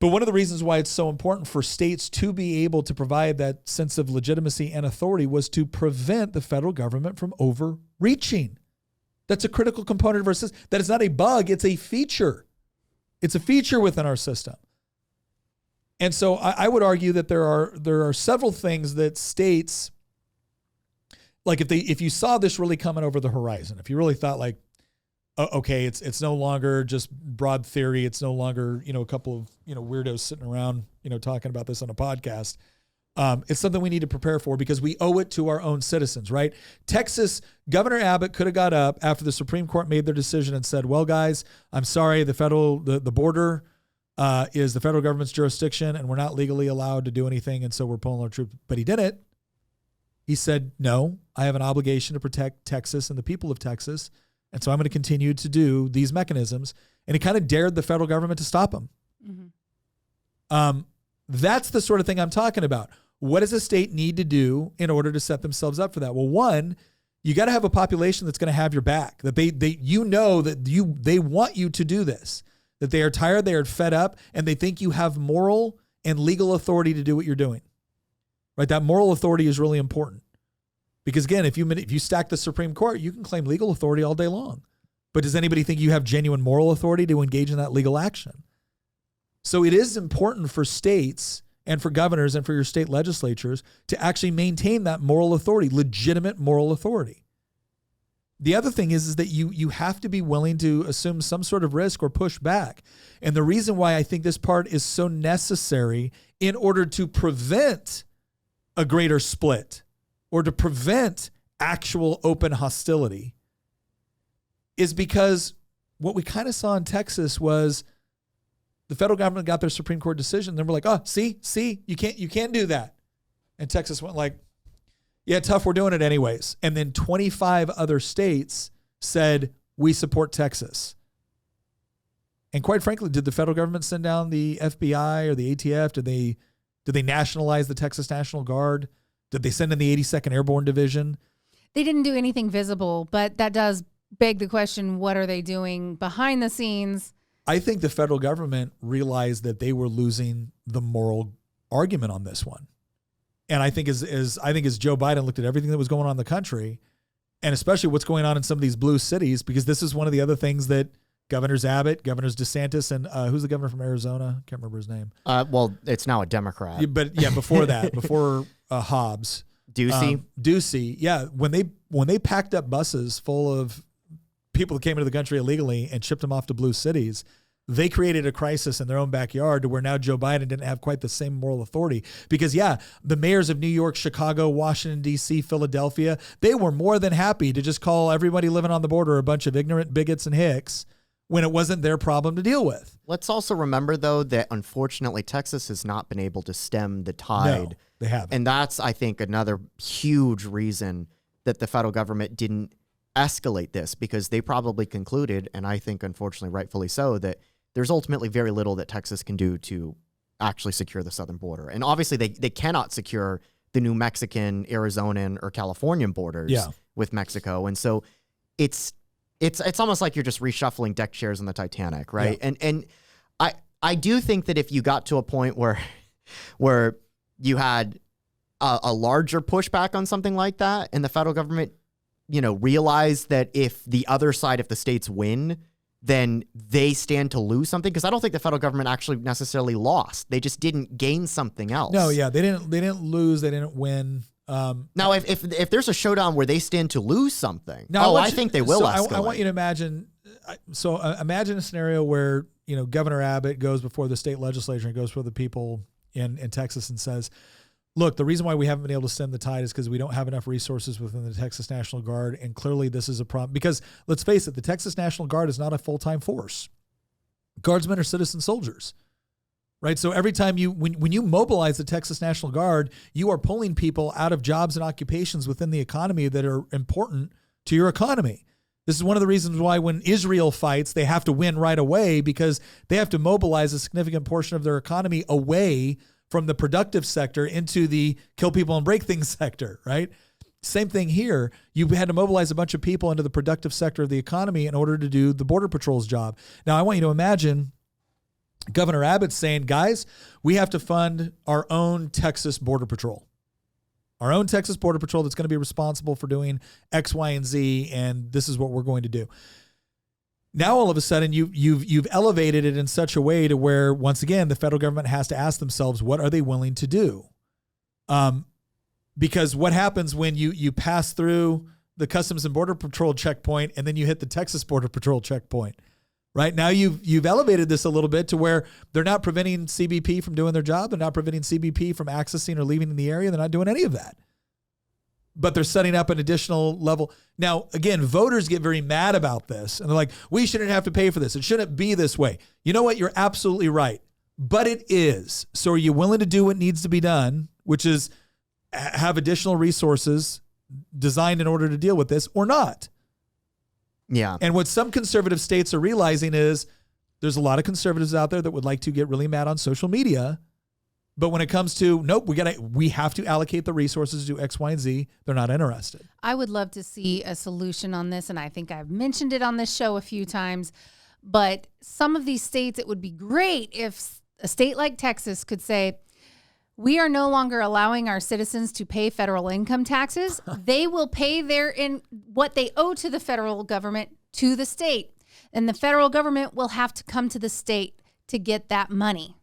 Speaker 1: But one of the reasons why it's so important for states to be able to provide that sense of legitimacy and authority was to prevent the federal government from overreaching. That's a critical component of our system. That is not a bug. It's a feature. It's a feature within our system. And so I would argue that there are several things that states, like if you saw this really coming over the horizon, if you really thought like, okay, it's no longer just broad theory, it's no longer a couple of weirdos sitting around talking about this on a podcast. It's something we need to prepare for because we owe it to our own citizens, right? Texas Governor Abbott could have got up after the Supreme Court made their decision and said, well, guys, I'm sorry, the border is the federal government's jurisdiction and we're not legally allowed to do anything. And so we're pulling our troops. But he didn't. He said, no, I have an obligation to protect Texas and the people of Texas. And so I'm going to continue to do these mechanisms. And he kind of dared the federal government to stop him. Mm-hmm. That's the sort of thing I'm talking about. What does a state need to do in order to set themselves up for that? Well, one, you got to have a population that's going to have your back, that they want you to do this. That they are tired, they are fed up, and they think you have moral and legal authority to do what you're doing. Right? That moral authority is really important. Because again, if you stack the Supreme Court, you can claim legal authority all day long. But does anybody think you have genuine moral authority to engage in that legal action? So it is important for states and for governors and for your state legislatures to actually maintain that moral authority, legitimate moral authority. The other thing is that you have to be willing to assume some sort of risk or push back. And the reason why I think this part is so necessary in order to prevent a greater split or to prevent actual open hostility is because what we kind of saw in Texas was the federal government got their Supreme Court decision. Then we're like, oh, see, you can't do that. And Texas went like, yeah, tough, we're doing it anyways. And then 25 other states said, we support Texas. And quite frankly, did the federal government send down the FBI or the ATF? Did they nationalize the Texas National Guard? Did they send in the 82nd Airborne Division?
Speaker 4: They didn't do anything visible, but that does beg the question, what are they doing behind the scenes?
Speaker 1: I think the federal government realized that they were losing the moral argument on this one. And I think as Joe Biden looked at everything that was going on in the country, and especially what's going on in some of these blue cities, because this is one of the other things that Governors Abbott, Governors DeSantis, and who's the governor from Arizona? Can't remember his name.
Speaker 2: Well, it's now a Democrat.
Speaker 1: But yeah, before that, before Hobbs.
Speaker 2: Ducey.
Speaker 1: Yeah, when they packed up buses full of people that came into the country illegally and shipped them off to blue cities, they created a crisis in their own backyard to where now Joe Biden didn't have quite the same moral authority. Because, the mayors of New York, Chicago, Washington, D.C., Philadelphia, they were more than happy to just call everybody living on the border a bunch of ignorant bigots and hicks when it wasn't their problem to deal with.
Speaker 2: Let's also remember, though, that unfortunately Texas has not been able to stem the tide.
Speaker 1: No, they haven't.
Speaker 2: And that's, I think, another huge reason that the federal government didn't escalate this, because they probably concluded, and I think unfortunately rightfully so, that there's ultimately very little that Texas can do to actually secure the southern border. And obviously they cannot secure the New Mexican, Arizonan, or Californian borders with Mexico. And so it's almost like you're just reshuffling deck chairs on the Titanic, right?
Speaker 1: Yeah.
Speaker 2: And I do think that if you got to a point where you had a larger pushback on something like that, and the federal government, realized that if the other side, if the states win, then they stand to lose something. Because I don't think the federal government actually necessarily lost. They just didn't gain something else.
Speaker 1: No, they didn't lose. They didn't win.
Speaker 2: Now, if there's a showdown where they stand to lose something, I think they will escalate.
Speaker 1: I want you to imagine. Imagine a scenario where Governor Abbott goes before the state legislature and goes before the people in Texas and says, "Look, the reason why we haven't been able to stem the tide is because we don't have enough resources within the Texas National Guard, and clearly this is a problem. Because let's face it, the Texas National Guard is not a full-time force. Guardsmen are citizen soldiers." Right. So every time when you mobilize the Texas National Guard, you are pulling people out of jobs and occupations within the economy that are important to your economy. This is one of the reasons why when Israel fights, they have to win right away, because they have to mobilize a significant portion of their economy away from the productive sector into the kill people and break things sector. Right. Same thing here. You had to mobilize a bunch of people into the productive sector of the economy in order to do the Border Patrol's job. Now, I want you to imagine Governor Abbott saying, "Guys, we have to fund our own Texas Border Patrol. Our own Texas Border Patrol that's going to be responsible for doing X, Y, and Z, and this is what we're going to do." Now, all of a sudden, you've elevated it in such a way to where, once again, the federal government has to ask themselves, what are they willing to do? Because what happens when you pass through the Customs and Border Patrol checkpoint and then you hit the Texas Border Patrol checkpoint? Right now, you've elevated this a little bit to where they're not preventing CBP from doing their job. They're not preventing CBP from accessing or leaving in the area. They're not doing any of that. But they're setting up an additional level. Now, again, voters get very mad about this. And they're like, we shouldn't have to pay for this. It shouldn't be this way. You know what? You're absolutely right. But it is. So are you willing to do what needs to be done, which is have additional resources designed in order to deal with this, or not?
Speaker 2: Yeah.
Speaker 1: And what some conservative states are realizing is there's a lot of conservatives out there that would like to get really mad on social media. But when it comes to, nope, we have to allocate the resources to do X, Y, and Z, they're not interested.
Speaker 4: I would love to see a solution on this, and I think I've mentioned it on this show a few times. But some of these states, it would be great if a state like Texas could say, we are no longer allowing our citizens to pay federal income taxes. They will pay what they owe to the federal government to the state. And the federal government will have to come to the state to get that money.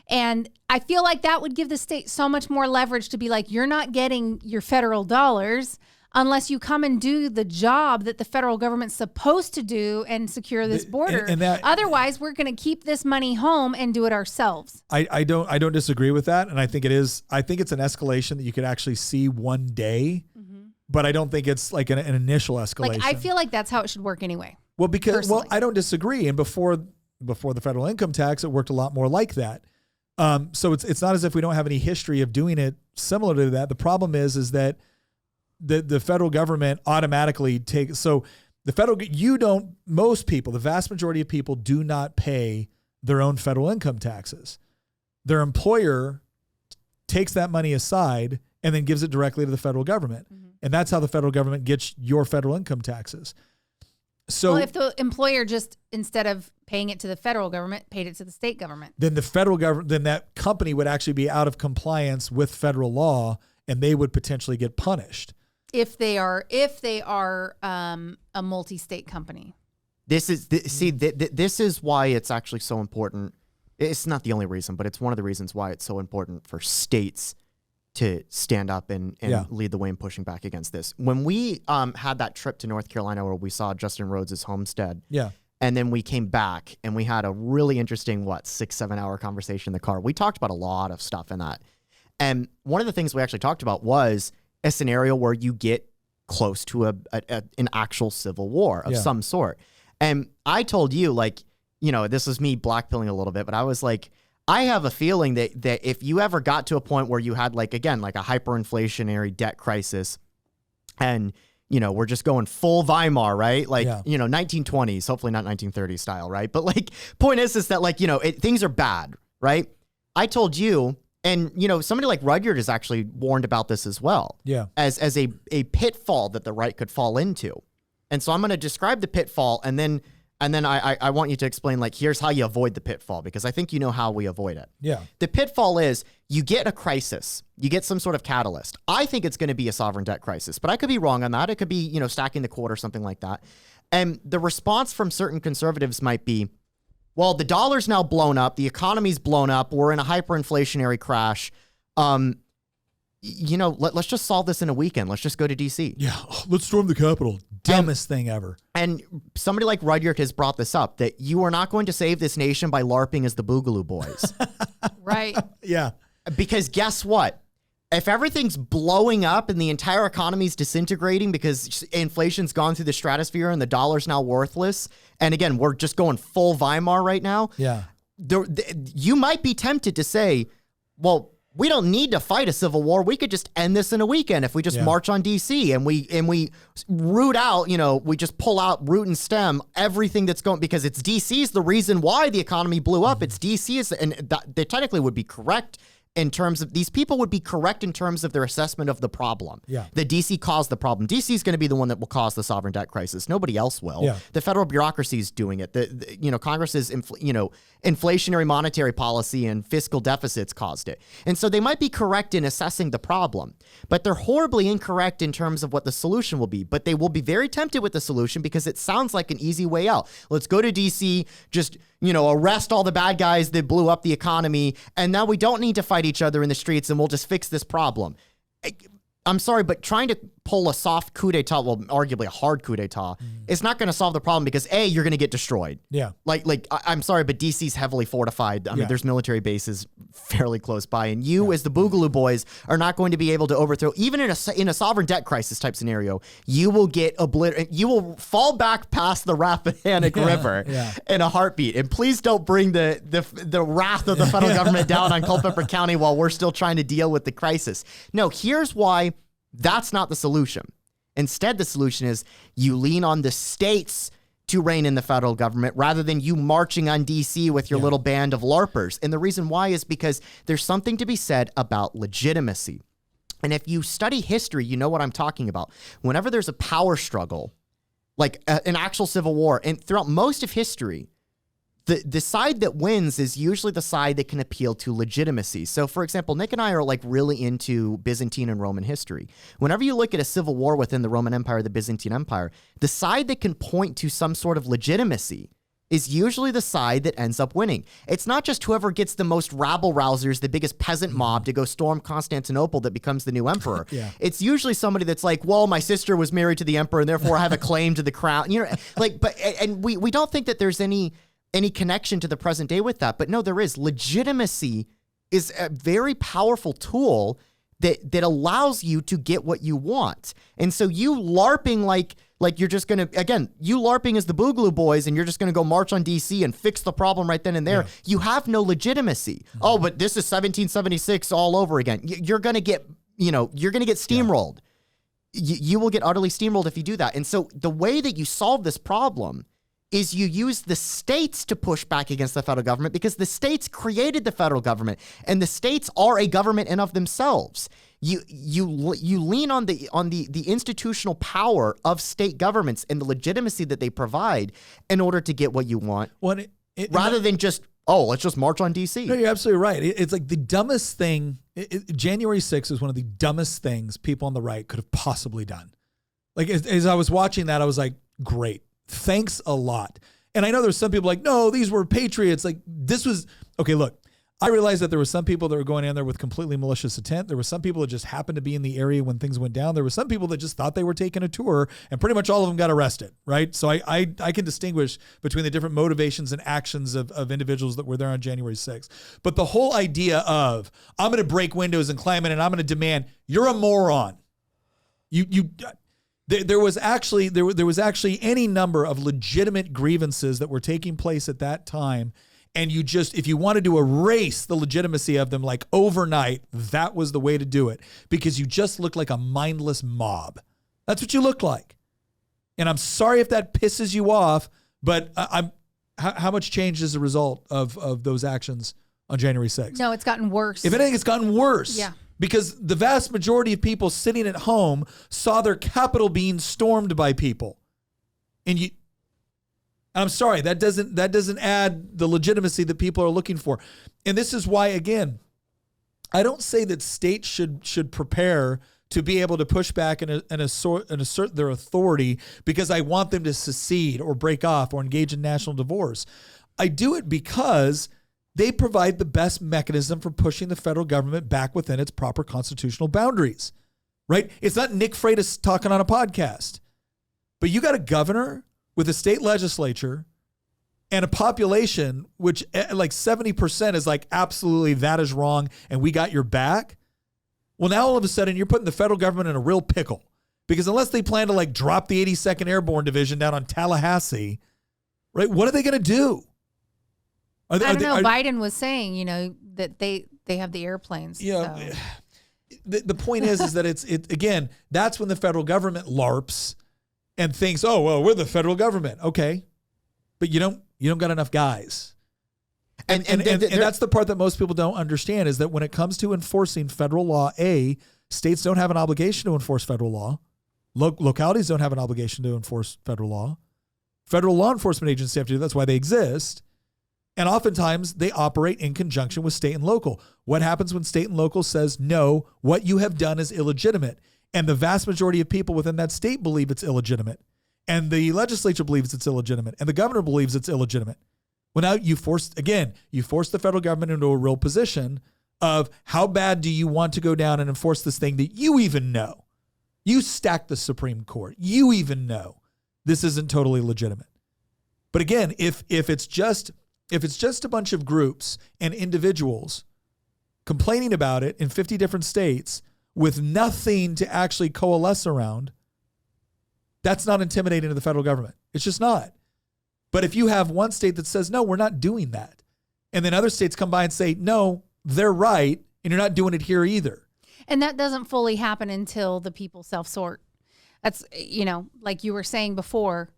Speaker 4: And I feel like that would give the state so much more leverage to be like, you're not getting your federal dollars unless you come and do the job that the federal government's supposed to do and secure this border. Otherwise, we're going to keep this money home and do it ourselves.
Speaker 1: I don't disagree with that. And I think it's an escalation that you could actually see one day, but I don't think it's like an initial escalation.
Speaker 4: Like, I feel like that's how it should work anyway.
Speaker 1: Well, I don't disagree. And before the federal income tax, it worked a lot more like that. So it's not as if we don't have any history of doing it similar to that. The problem is that the federal government automatically most people, the vast majority of people do not pay their own federal income taxes. Their employer takes that money aside and then gives it directly to the federal government. Mm-hmm. And that's how the federal government gets your federal income taxes. So
Speaker 4: if the employer just, instead of paying it to the federal government, paid it to the state government,
Speaker 1: then the federal government, then that company would actually be out of compliance with federal law, and they would potentially get punished.
Speaker 4: If they are a multi-state company.
Speaker 2: This is why it's actually so important. It's not the only reason, but it's one of the reasons why it's so important for states to stand up and lead the way in pushing back against this. When we had that trip to North Carolina where we saw Justin Rhodes' homestead, and then we came back and we had a really interesting, 6-7 hour conversation in the car. We talked about a lot of stuff in that. And one of the things we actually talked about was a scenario where you get close to an actual civil war of some sort. And I told you, like, you know, this was me blackpilling a little bit, but I was like, I have a feeling that if you ever got to a point where you had, like, again, like a hyperinflationary debt crisis, and, you know, we're just going full Weimar, right? Like, you know, 1920s, hopefully not 1930s style, right? But, like, point is that, like, you know, things are bad, right? I told you, and, you know, somebody like Rudyard has actually warned about this as well. As a pitfall that the right could fall into. And so I'm going to describe the pitfall, and then I want you to explain, like, here's how you avoid the pitfall, because I think you know how we avoid it. The pitfall is you get a crisis. You get some sort of catalyst. I think it's going to be a sovereign debt crisis, but I could be wrong on that. It could be, you know, stacking the quota or something like that. And the response from certain conservatives might be, well, the dollar's now blown up. The economy's blown up. We're in a hyperinflationary crash. You know, let's just solve this in a weekend. Let's just go to D.C.
Speaker 1: Let's storm the Capitol. Dumbest thing ever.
Speaker 2: And somebody like Rudyard has brought this up, that you are not going to save this nation by LARPing as the Boogaloo Boys.
Speaker 4: Right.
Speaker 2: Because guess what? If everything's blowing up and the entire economy's disintegrating because inflation's gone through the stratosphere and the dollar's now worthless, and again, we're just going full Weimar right now, you might be tempted to say, well, we don't need to fight a civil war. We could just end this in a weekend if we just march on DC and we root out, you know, we just pull out root and stem everything that's going, because it's DC's the reason why the economy blew up. It's DC and they technically would be correct in terms of, these people would be correct in terms of their assessment of the problem. The DC caused the problem. DC is going to be the one that will cause the sovereign debt crisis. Nobody else will. The federal bureaucracy is doing it. The you know, Congress's inflationary monetary policy and fiscal deficits caused it. And so they might be correct in assessing the problem, but they're horribly incorrect in terms of what the solution will be. But they will be very tempted with the solution because it sounds like an easy way out. Let's go to DC, just, you know, arrest all the bad guys that blew up the economy, and now we don't need to fight each other in the streets, and we'll just fix this problem. I'm sorry, but trying to pull a soft coup d'etat, well, arguably a hard coup d'etat, it's not going to solve the problem, because A, you're going to get destroyed. Like I'm sorry, but DC's heavily fortified. I mean, there's military bases fairly close by, and you as the Boogaloo Boys are not going to be able to overthrow, even in a sovereign debt crisis type scenario. You will get obliterated. You will fall back past the Rappahannock River in a heartbeat. And please don't bring the wrath of the federal government down on Culpeper County while we're still trying to deal with the crisis. No, here's why. That's not the solution. Instead, the solution is you lean on the states to rein in the federal government rather than you marching on DC with your little band of LARPers. And the reason why is because there's something to be said about legitimacy. And if you study history, you know what I'm talking about. Whenever there's a power struggle, like an actual civil war, and throughout most of history, the side that wins is usually the side that can appeal to legitimacy. So, for example, Nick and I are like really into Byzantine and Roman history. Whenever you look at a civil war within the Roman Empire, the Byzantine Empire, the side that can point to some sort of legitimacy is usually the side that ends up winning. It's not just whoever gets the most rabble-rousers, the biggest peasant mob to go storm Constantinople that becomes the new emperor. It's usually somebody that's like, well, my sister was married to the emperor and therefore I have a claim to the crown. You know, like, but, and we don't think that there's any connection to the present day with that. But no, there is. Legitimacy is a very powerful tool that allows you to get what you want. And so you LARPing like you're just going to, again, you LARPing as the Boogaloo Boys and you're just going to go march on DC and fix the problem right then and there. You have no legitimacy. Oh, but this is 1776 all over again. You're going to get, you're going to get steamrolled. You will get utterly steamrolled if you do that. And so the way that you solve this problem is you use the states to push back against the federal government, because the states created the federal government and the states are a government in of themselves. You lean on the institutional power of state governments and the legitimacy that they provide in order to get what you want, rather than just, let's just march on DC.
Speaker 1: No, you're absolutely right. It's like the dumbest thing. January 6th is one of the dumbest things people on the right could have possibly done. Like as I was watching that, I was like, great. Thanks a lot. And I know there's some people like, no, these were patriots. Like this was, okay, look, I realized that there were some people that were going in there with completely malicious intent. There were some people that just happened to be in the area when things went down. There were some people that just thought they were taking a tour, and pretty much all of them got arrested, right? So I can distinguish between the different motivations and actions of individuals that were there on January 6th. But the whole idea of, I'm going to break windows and climb in and I'm going to demand, you're a moron. There was actually any number of legitimate grievances that were taking place at that time. And if you wanted to erase the legitimacy of them like overnight, that was the way to do it, because you just looked like a mindless mob. That's what you look like. And I'm sorry if that pisses you off, but how much changed as a result of those actions on January 6th?
Speaker 4: No, it's gotten worse.
Speaker 1: If anything, it's gotten worse.
Speaker 4: Yeah.
Speaker 1: Because the vast majority of people sitting at home saw their Capitol being stormed by people. And I'm sorry, that doesn't add the legitimacy that people are looking for. And this is why, again, I don't say that states should prepare to be able to push back and assert their authority because I want them to secede or break off or engage in national divorce. I do it because they provide the best mechanism for pushing the federal government back within its proper constitutional boundaries, right? It's not Nick Freitas talking on a podcast, but you got a governor with a state legislature and a population which like 70% is like, absolutely, that is wrong, and we got your back. Well, now all of a sudden you're putting the federal government in a real pickle, because unless they plan to like drop the 82nd Airborne Division down on Tallahassee, right? What are they going to do?
Speaker 4: I don't know. Biden was saying, that they have the airplanes.
Speaker 1: Yeah.
Speaker 4: So.
Speaker 1: The point is that it's again, that's when the federal government LARPs and thinks, oh, well, we're the federal government. Okay. But you don't got enough guys. And that's the part that most people don't understand, is that when it comes to enforcing federal law, states don't have an obligation to enforce federal law. Localities don't have an obligation to enforce federal law. Federal law enforcement agencies have to do. That's why they exist. And oftentimes they operate in conjunction with state and local. What happens when state and local says, no, what you have done is illegitimate? And the vast majority of people within that state believe it's illegitimate. And the legislature believes it's illegitimate. And the governor believes it's illegitimate. Well, now you force the federal government into a real position of, how bad do you want to go down and enforce this thing that you even know? You stack the Supreme Court. You even know this isn't totally legitimate. But again, if it's just a bunch of groups and individuals complaining about it in 50 different states with nothing to actually coalesce around, that's not intimidating to the federal government. It's just not. But if you have one state that says, no, we're not doing that, and then other states come by and say, no, they're right, and you're not doing it here either.
Speaker 4: And that doesn't fully happen until the people self-sort. That's, like you were saying before,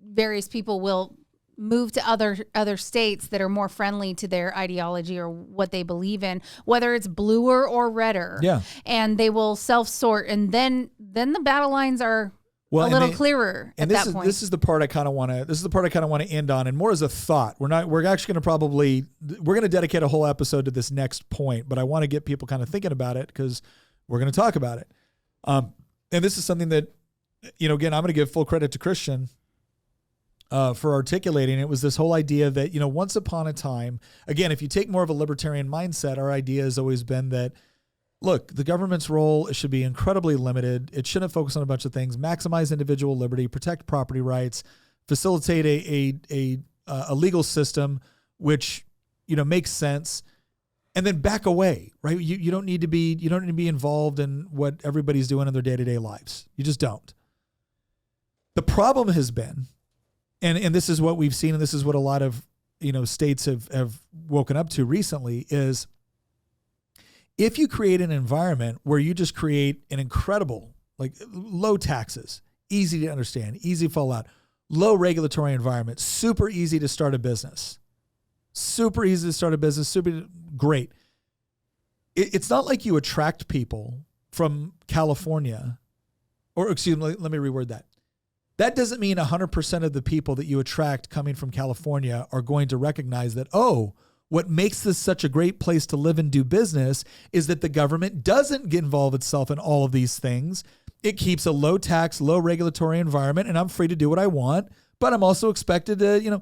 Speaker 4: various people will move to other states that are more friendly to their ideology or what they believe in, whether it's bluer or redder.
Speaker 1: Yeah.
Speaker 4: And they will self-sort, and then the battle lines are a little clearer at that point.
Speaker 1: This is the part I kind of want to end on, and more as a thought. We're actually going to dedicate a whole episode to this next point, but I want to get people kind of thinking about it because we're going to talk about it. And this is something that, again, I'm going to give full credit to Christian for articulating. It was this whole idea that, once upon a time, again, if you take more of a libertarian mindset, our idea has always been that, look, the government's role should be incredibly limited. It shouldn't focus on a bunch of things, maximize individual liberty, protect property rights, facilitate a legal system, which, makes sense, and then back away, right? You don't need to be involved in what everybody's doing in their day-to-day lives. You just don't. The problem has been, and this is what we've seen, and this is what a lot of, states have woken up to recently, is if you create an environment where you just create an incredible, like, low taxes, easy to understand, easy to follow out, low regulatory environment, super easy to start a business, super great. It's not like you attract people from California, or excuse me, let me reword that. That doesn't mean 100% of the people that you attract coming from California are going to recognize that, what makes this such a great place to live and do business is that the government doesn't get involved itself in all of these things. It keeps a low tax, low regulatory environment, and I'm free to do what I want, but I'm also expected to,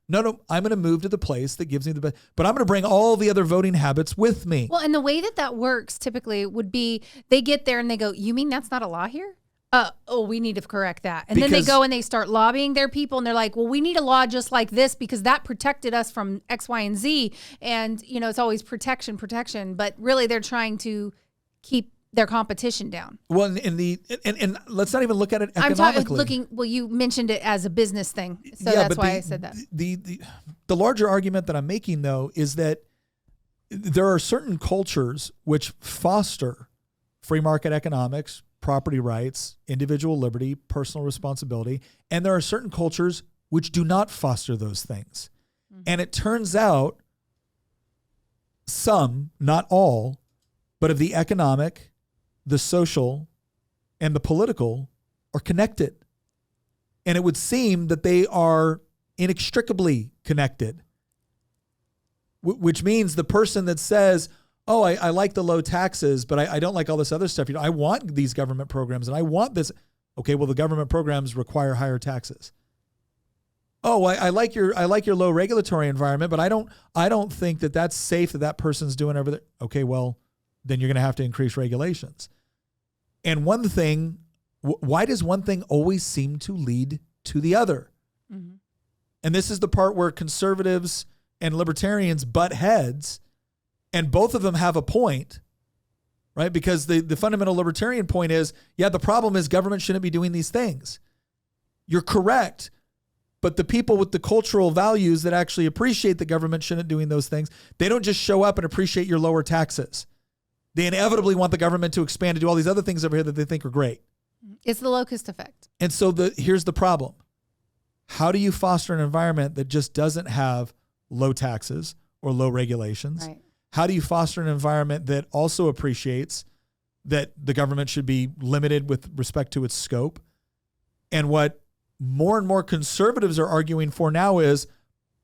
Speaker 1: No, I'm going to move to the place that gives me the best, but I'm going to bring all the other voting habits with me.
Speaker 4: Well, and the way that works typically would be they get there and they go, you mean that's not a law here? We need to correct that. And then they go and they start lobbying their people and they're like, well, we need a law just like this because that protected us from X, Y, and Z. And, it's always protection, but really they're trying to keep their competition down.
Speaker 1: Well, and let's not even look at it economically.
Speaker 4: You mentioned it as a business thing. So that's why I said that.
Speaker 1: The larger argument that I'm making, though, is that there are certain cultures which foster free market economics, property rights, individual liberty, personal responsibility, and there are certain cultures which do not foster those things. Mm-hmm. And it turns out some, not all, but of the economic, the social, and the political are connected. And it would seem that they are inextricably connected, which means the person that says, oh, I like the low taxes, but I don't like all this other stuff. I want these government programs and I want this. Okay, well, the government programs require higher taxes. Oh, I like your low regulatory environment, but I don't think that that's safe that person's doing over there. Okay, well, then you're going to have to increase regulations. And one thing, why does one thing always seem to lead to the other? Mm-hmm. And this is the part where conservatives and libertarians butt heads. And both of them have a point, right? Because the fundamental libertarian point is, the problem is government shouldn't be doing these things. You're correct. But the people with the cultural values that actually appreciate the government shouldn't doing those things, they don't just show up and appreciate your lower taxes. They inevitably want the government to expand to do all these other things over here that they think are great.
Speaker 4: It's the locust effect.
Speaker 1: And so here's the problem. How do you foster an environment that just doesn't have low taxes or low regulations? Right. How do you foster an environment that also appreciates that the government should be limited with respect to its scope? And what more and more conservatives are arguing for now is,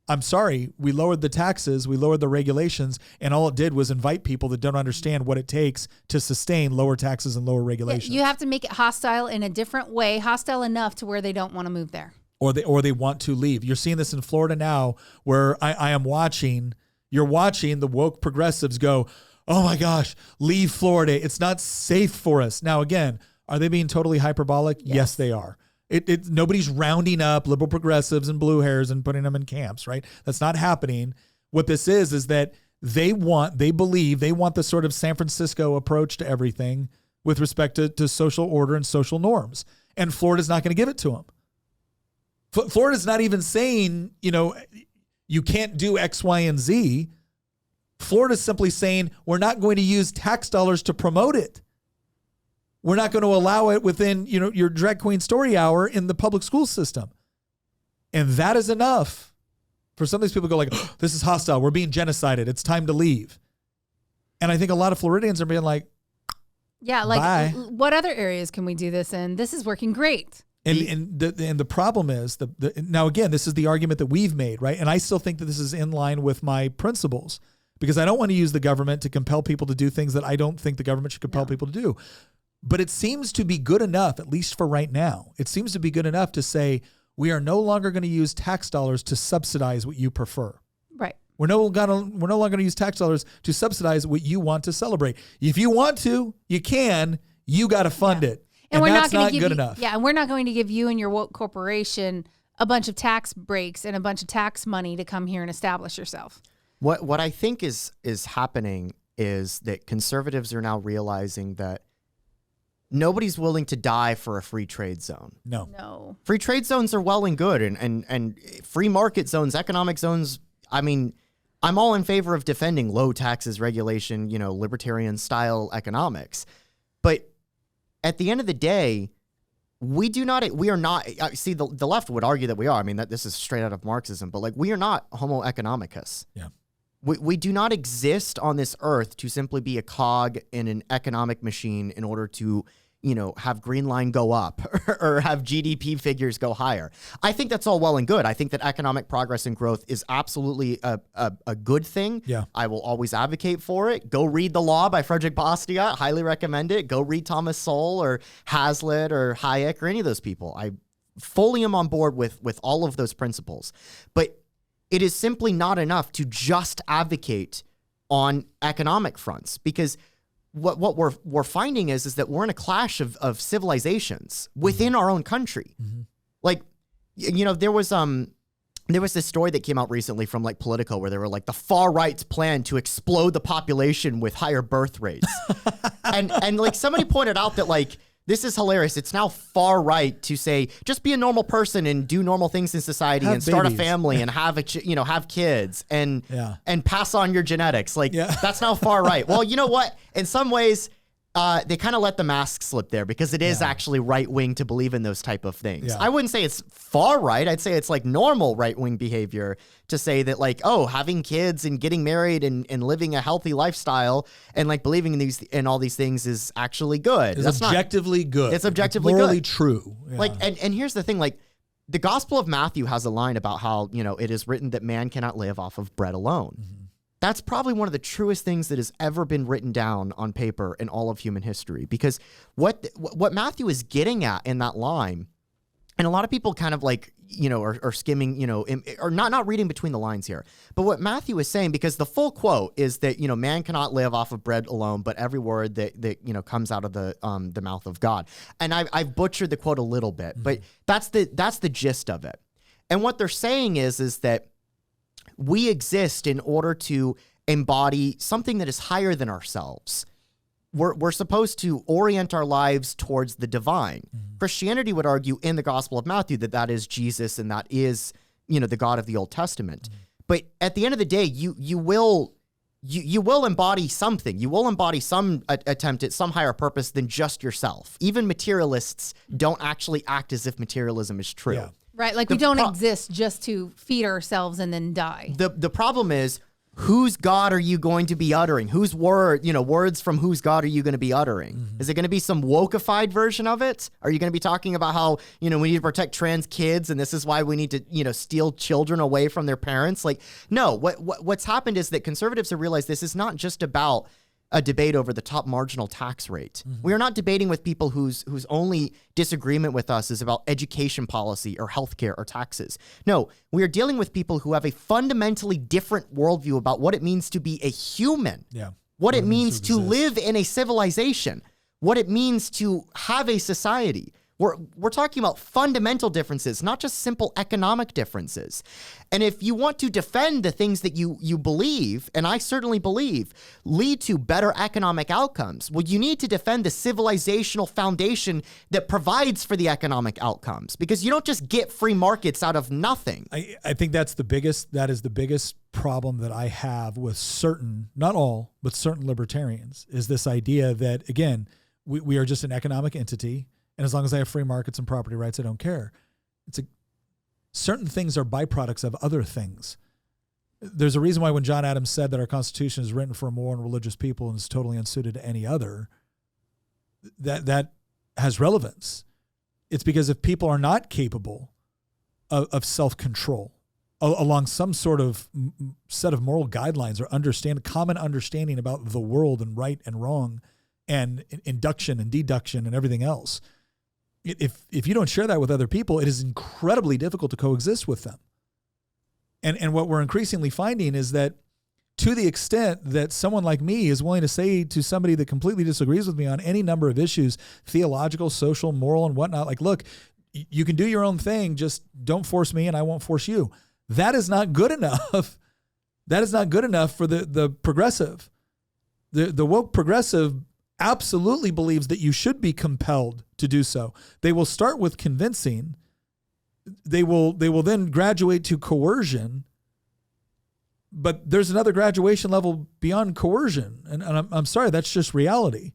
Speaker 1: I'm sorry, we lowered the taxes, we lowered the regulations, and all it did was invite people that don't understand what it takes to sustain lower taxes and lower regulations.
Speaker 4: You have to make it hostile in a different way, hostile enough to where they don't want to move there.
Speaker 1: Or they want to leave. You're seeing this in Florida now where I am watching... You're watching the woke progressives go, oh my gosh, leave Florida. It's not safe for us. Now, again, are they being totally hyperbolic? Yes they are. Nobody's rounding up liberal progressives and blue hairs and putting them in camps, right? That's not happening. What this is that they want the sort of San Francisco approach to everything with respect to social order and social norms. And Florida's not going to give it to them. Florida's not even saying, you can't do X, Y, and Z. Florida's simply saying we're not going to use tax dollars to promote it. We're not going to allow it within, your drag queen story hour in the public school system. And that is enough for some of these people to go like, oh, this is hostile. We're being genocided. It's time to leave. And I think a lot of Floridians are being like, bye.
Speaker 4: What other areas can we do this in? This is working great.
Speaker 1: And the problem is now again, this is the argument that we've made, right? And I still think that this is in line with my principles because I don't want to use the government to compel people to do things that I don't think the government should compel people to do. But it seems to be good enough, at least for right now. It seems to be good enough to say we are no longer going to use tax dollars to subsidize what you prefer.
Speaker 4: Right.
Speaker 1: We're no longer going to use tax dollars to subsidize what you want to celebrate. If you want to, you can. You got to fund it. And we're that's not good enough.
Speaker 4: Yeah, and we're not going to give you and your woke corporation a bunch of tax breaks and a bunch of tax money to come here and establish yourself.
Speaker 2: What I think is happening is that conservatives are now realizing that nobody's willing to die for a free trade zone.
Speaker 1: No.
Speaker 2: Free trade zones are well and good, and free market zones, economic zones. I mean, I'm all in favor of defending low taxes, regulation, libertarian style economics, but at the end of the day, we are not, see, the left would argue that we are. I mean, that this is straight out of Marxism, but we are not homo economicus.
Speaker 1: Yeah.
Speaker 2: We do not exist on this earth to simply be a cog in an economic machine in order to, have green line go up or have GDP figures go higher. I think that's all well and good. I think that economic progress and growth is absolutely a good thing.
Speaker 1: Yeah.
Speaker 2: I will always advocate for it. Go read The Law by Frederick Bastiat. Highly recommend it. Go read Thomas Sowell or Hazlitt or Hayek or any of those people. I fully am on board with all of those principles. But it is simply not enough to just advocate on economic fronts, because what we're finding is that we're in a clash of civilizations within our own country. Like, there was this story that came out recently from like Politico where they were like, the far right's plan to explode the population with higher birth rates. and like somebody pointed out that like, this is hilarious. It's now far right to say, just be a normal person and do normal things in society and start a family and have have kids and pass on your genetics. Like that's now far right. Well, you know what? In some ways, they kind of let the mask slip there, because it is actually right wing to believe in those type of things. I wouldn't say it's far right. I'd say it's like normal right wing behavior to say that like, oh, having kids and getting married and living a healthy lifestyle and like believing in these and all these things is actually good.
Speaker 1: It's objectively good.
Speaker 2: It's objectively
Speaker 1: morally
Speaker 2: good.
Speaker 1: True. Yeah.
Speaker 2: Like, and here's the thing, like the Gospel of Matthew has a line about how, it is written that man cannot live off of bread alone. That's probably one of the truest things that has ever been written down on paper in all of human history, because what Matthew is getting at in that line, and a lot of people kind of like, are skimming, or not reading between the lines here, but what Matthew is saying, because the full quote is that, man cannot live off of bread alone, but every word that comes out of the mouth of God. And I've butchered the quote a little bit, but that's the gist of it. And what they're saying is that we exist in order to embody something that is higher than ourselves. We're supposed to orient our lives towards the divine. Christianity would argue in the Gospel of Matthew that is Jesus and that is, the God of the Old Testament. But at the end of the day, you will embody something. You will embody some attempt at some higher purpose than just yourself. Even materialists don't actually act as if materialism is true.
Speaker 1: Yeah.
Speaker 4: Right, like we don't exist just to feed ourselves and then die.
Speaker 2: The problem is, whose God are you going to be uttering? Whose words from whose God are you going to be uttering? Is it going to be some wokeified version of it? Are you going to be talking about how, we need to protect trans kids and this is why we need to, steal children away from their parents? Like, no, what's happened is that conservatives have realized this is not just about a debate over the top marginal tax rate. We are not debating with people whose only disagreement with us is about education policy or healthcare or taxes. No, we are dealing with people who have a fundamentally different worldview about what it means to be a human, what it means to live in a civilization, what it means to have a society. We're talking about fundamental differences, not just simple economic differences. And if you want to defend the things that you believe, and I certainly believe, lead to better economic outcomes, well, you need to defend the civilizational foundation that provides for the economic outcomes, because you don't just get free markets out of nothing.
Speaker 1: I think that is the biggest problem that I have with certain, not all, but certain libertarians, is this idea that, again, we are just an economic entity. And as long as I have free markets and property rights, I don't care. Certain things are byproducts of other things. There's a reason why when John Adams said that our Constitution is written for a moral and religious people and is totally unsuited to any other, that has relevance. It's because if people are not capable of self-control along some sort of set of moral guidelines or common understanding about the world and right and wrong and induction and deduction and everything else, if you don't share that with other people, it is incredibly difficult to coexist with them. And what we're increasingly finding is that to the extent that someone like me is willing to say to somebody that completely disagrees with me on any number of issues, theological, social, moral, and whatnot, like, look, you can do your own thing, just don't force me and I won't force you. That is not good enough. That is not good enough for the progressive. The woke progressive absolutely believes that you should be compelled to do so. They will start with convincing. They will then graduate to coercion. But there's another graduation level beyond coercion, and I'm sorry, that's just reality.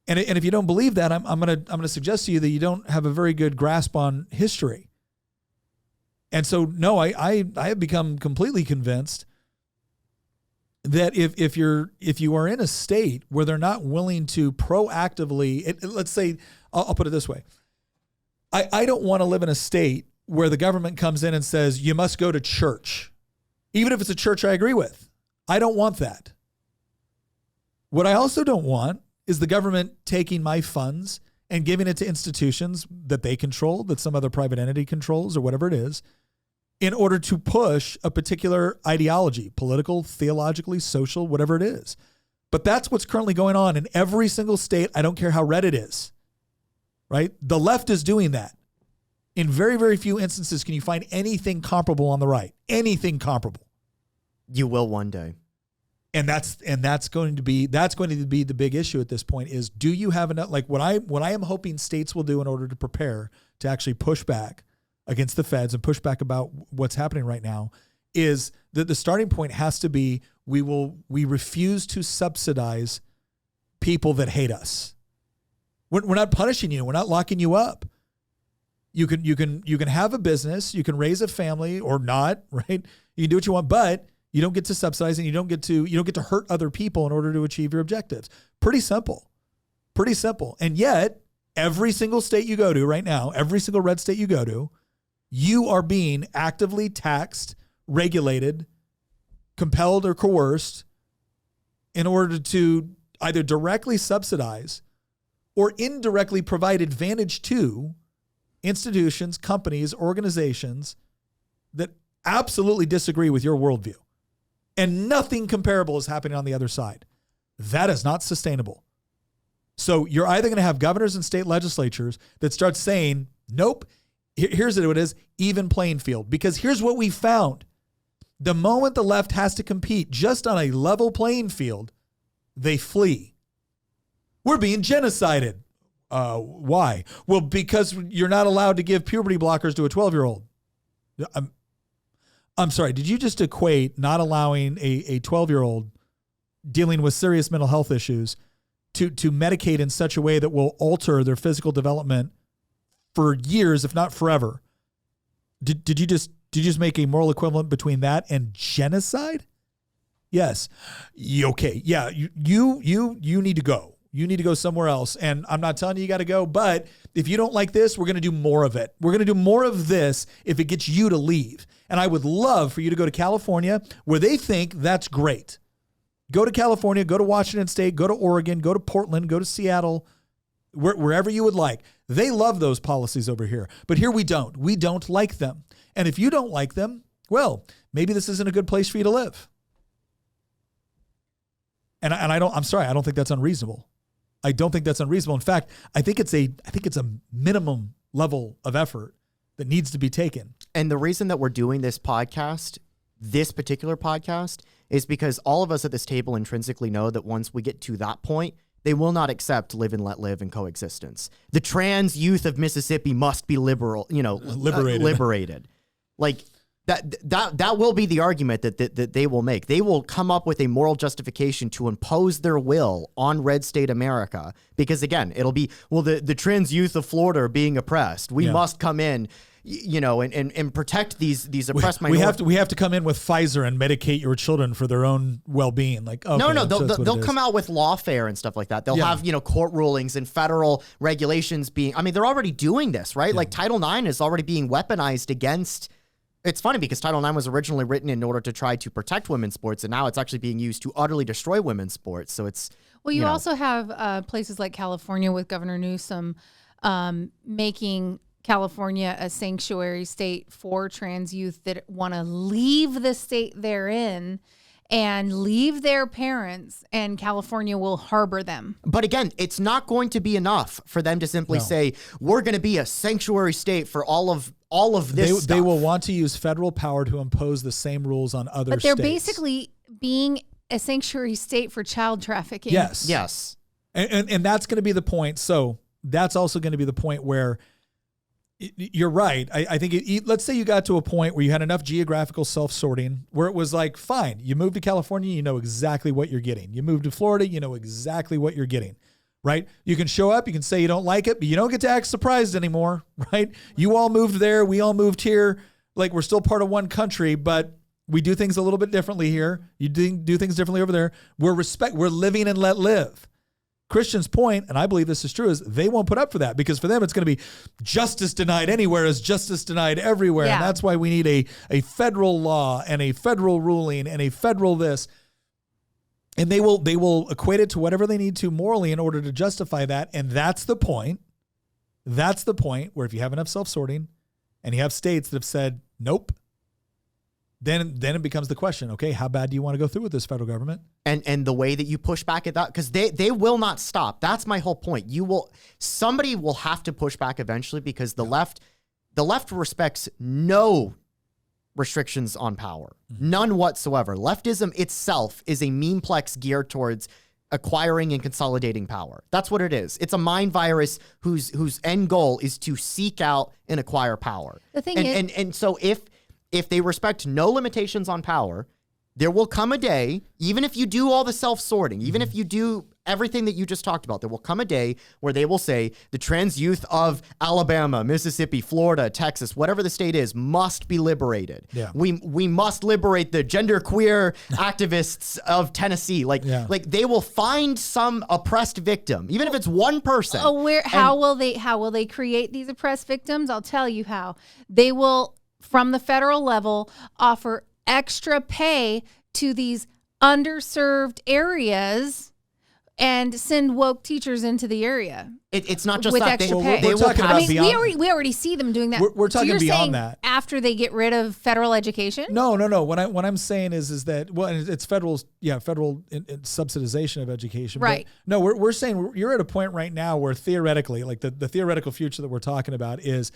Speaker 1: And if you don't believe that, I'm gonna suggest to you that you don't have a very good grasp on history. And so, no, I have become completely convinced that if you are in a state where they're not willing to proactively, let's say, I'll put it this way. I don't want to live in a state where the government comes in and says, you must go to church, even if it's a church I agree with. I don't want that. What I also don't want is the government taking my funds and giving it to institutions that they control, that some other private entity controls or whatever it is, in order to push a particular ideology, political, theologically, social, whatever it is. But that's what's currently going on in every single state. I don't care how red it is, right? The left is doing that. In very, very few instances can you find anything comparable on the right, anything comparable.
Speaker 2: You will one day.
Speaker 1: And that's going to be the big issue at this point is, do you have enough, like what I am hoping states will do in order to prepare to actually push back against the feds and push back about what's happening right now, is that the starting point has to be, we refuse to subsidize people that hate us. We're not punishing you. We're not locking you up. You can have a business, you can raise a family or not, right? You can do what you want, but you don't get to subsidize and you don't get to hurt other people in order to achieve your objectives. Pretty simple. Pretty simple. And yet, every single state you go to right now, every single red state you go to, you are being actively taxed, regulated, compelled or coerced in order to either directly subsidize or indirectly provide advantage to institutions, companies, organizations that absolutely disagree with your worldview. And nothing comparable is happening on the other side. That is not sustainable. So you're either going to have governors and state legislatures that start saying, nope, here's what it is, even playing field. Because here's what we found. The moment the left has to compete just on a level playing field, they flee. We're being genocided. Why? Well, because you're not allowed to give puberty blockers to a 12-year-old. I'm sorry, did you just equate not allowing a 12-year-old dealing with serious mental health issues to medicate in such a way that will alter their physical development for years, if not forever? Did you just make a moral equivalent between that and genocide? Yes. Okay. Yeah. You need to go. You need to go somewhere else. And I'm not telling you got to go, but if you don't like this, we're going to do more of it. We're going to do more of this if it gets you to leave. And I would love for you to go to California, where they think that's great. Go to California, go to Washington State, go to Oregon, go to Portland, go to Seattle, wherever you would like. They love those policies over here. But here we don't. We don't like them. And if you don't like them, well, maybe this isn't a good place for you to live. And I'm sorry, I don't think that's unreasonable. I don't think that's unreasonable. In fact, I think it's a minimum level of effort that needs to be taken.
Speaker 2: And the reason that we're doing this podcast, this particular podcast, is because all of us at this table intrinsically know that once we get to that point, they will not accept live and let live and coexistence. The trans youth of Mississippi must be liberated. Like that will be the argument that they will make. They will come up with a moral justification to impose their will on red state America, because again, it'll be, well, the trans youth of Florida are being oppressed. We must come in, and protect these oppressed minorities.
Speaker 1: We have to come in with Pfizer and medicate your children for their own well-being. Like, okay,
Speaker 2: no, they'll come out with lawfare and stuff like that. They'll have court rulings and federal regulations being. I mean, they're already doing this, right? Yeah. Like Title IX is already being weaponized against. It's funny because Title IX was originally written in order to try to protect women's sports, and now it's actually being used to utterly destroy women's sports. So it's
Speaker 4: well, you also have places like California with Governor Newsom making California a sanctuary state for trans youth that want to leave the state they're in and leave their parents, and California will harbor them.
Speaker 2: But again, it's not going to be enough for them to simply say, we're going to be a sanctuary state for all of this stuff.
Speaker 1: They will want to use federal power to impose the same rules on other states.
Speaker 4: But they're basically being a sanctuary state for child trafficking.
Speaker 1: Yes. And that's going to be the point. So that's also going to be the point where you're right. I think let's say you got to a point where you had enough geographical self-sorting where it was like, fine, you move to California, you know exactly what you're getting. You move to Florida, you know exactly what you're getting, right? You can show up, you can say you don't like it, but you don't get to act surprised anymore, right? You all moved there, we all moved here. Like, we're still part of one country, but we do things a little bit differently here. You do things differently over there. We're living and let live. Christian's point, and I believe this is true, is they won't put up for that, because for them it's going to be justice denied anywhere is justice denied everywhere. Yeah. And that's why we need a federal law and a federal ruling and a federal this. And they will equate it to whatever they need to morally in order to justify that. And that's the point. That's the point where if you have enough self-sorting and you have states that have said, nope, then it becomes the question, okay, how bad do you want to go through with this federal government?
Speaker 2: And the way that you push back at that, because they will not stop. That's my whole point. Somebody will have to push back eventually, because the left respects no restrictions on power, none whatsoever. Leftism itself is a memeplex geared towards acquiring and consolidating power. That's what it is. It's a mind virus whose end goal is to seek out and acquire power.
Speaker 4: The thing is,
Speaker 2: and so if they respect no limitations on power, there will come a day, even if you do all the self-sorting, even if you do everything that you just talked about, there will come a day where they will say the trans youth of Alabama, Mississippi, Florida, Texas, whatever the state is, must be liberated.
Speaker 1: Yeah.
Speaker 2: We must liberate the genderqueer activists of Tennessee. Like they will find some oppressed victim, even if it's one person.
Speaker 4: How will they create these oppressed victims? I'll tell you how. They will, from the federal level, offer extra pay to these underserved areas and send woke teachers into the area.
Speaker 2: It's not just
Speaker 4: with
Speaker 2: that.
Speaker 4: extra pay.
Speaker 1: We're talking about
Speaker 4: we already see them doing that.
Speaker 1: We're talking
Speaker 4: so you're
Speaker 1: beyond
Speaker 4: saying
Speaker 1: that.
Speaker 4: After they get rid of federal education?
Speaker 1: No. What I'm saying is that, well, it's federal subsidization of education.
Speaker 4: Right.
Speaker 1: But no, we're saying you're at a point right now where theoretically, like the theoretical future that we're talking about is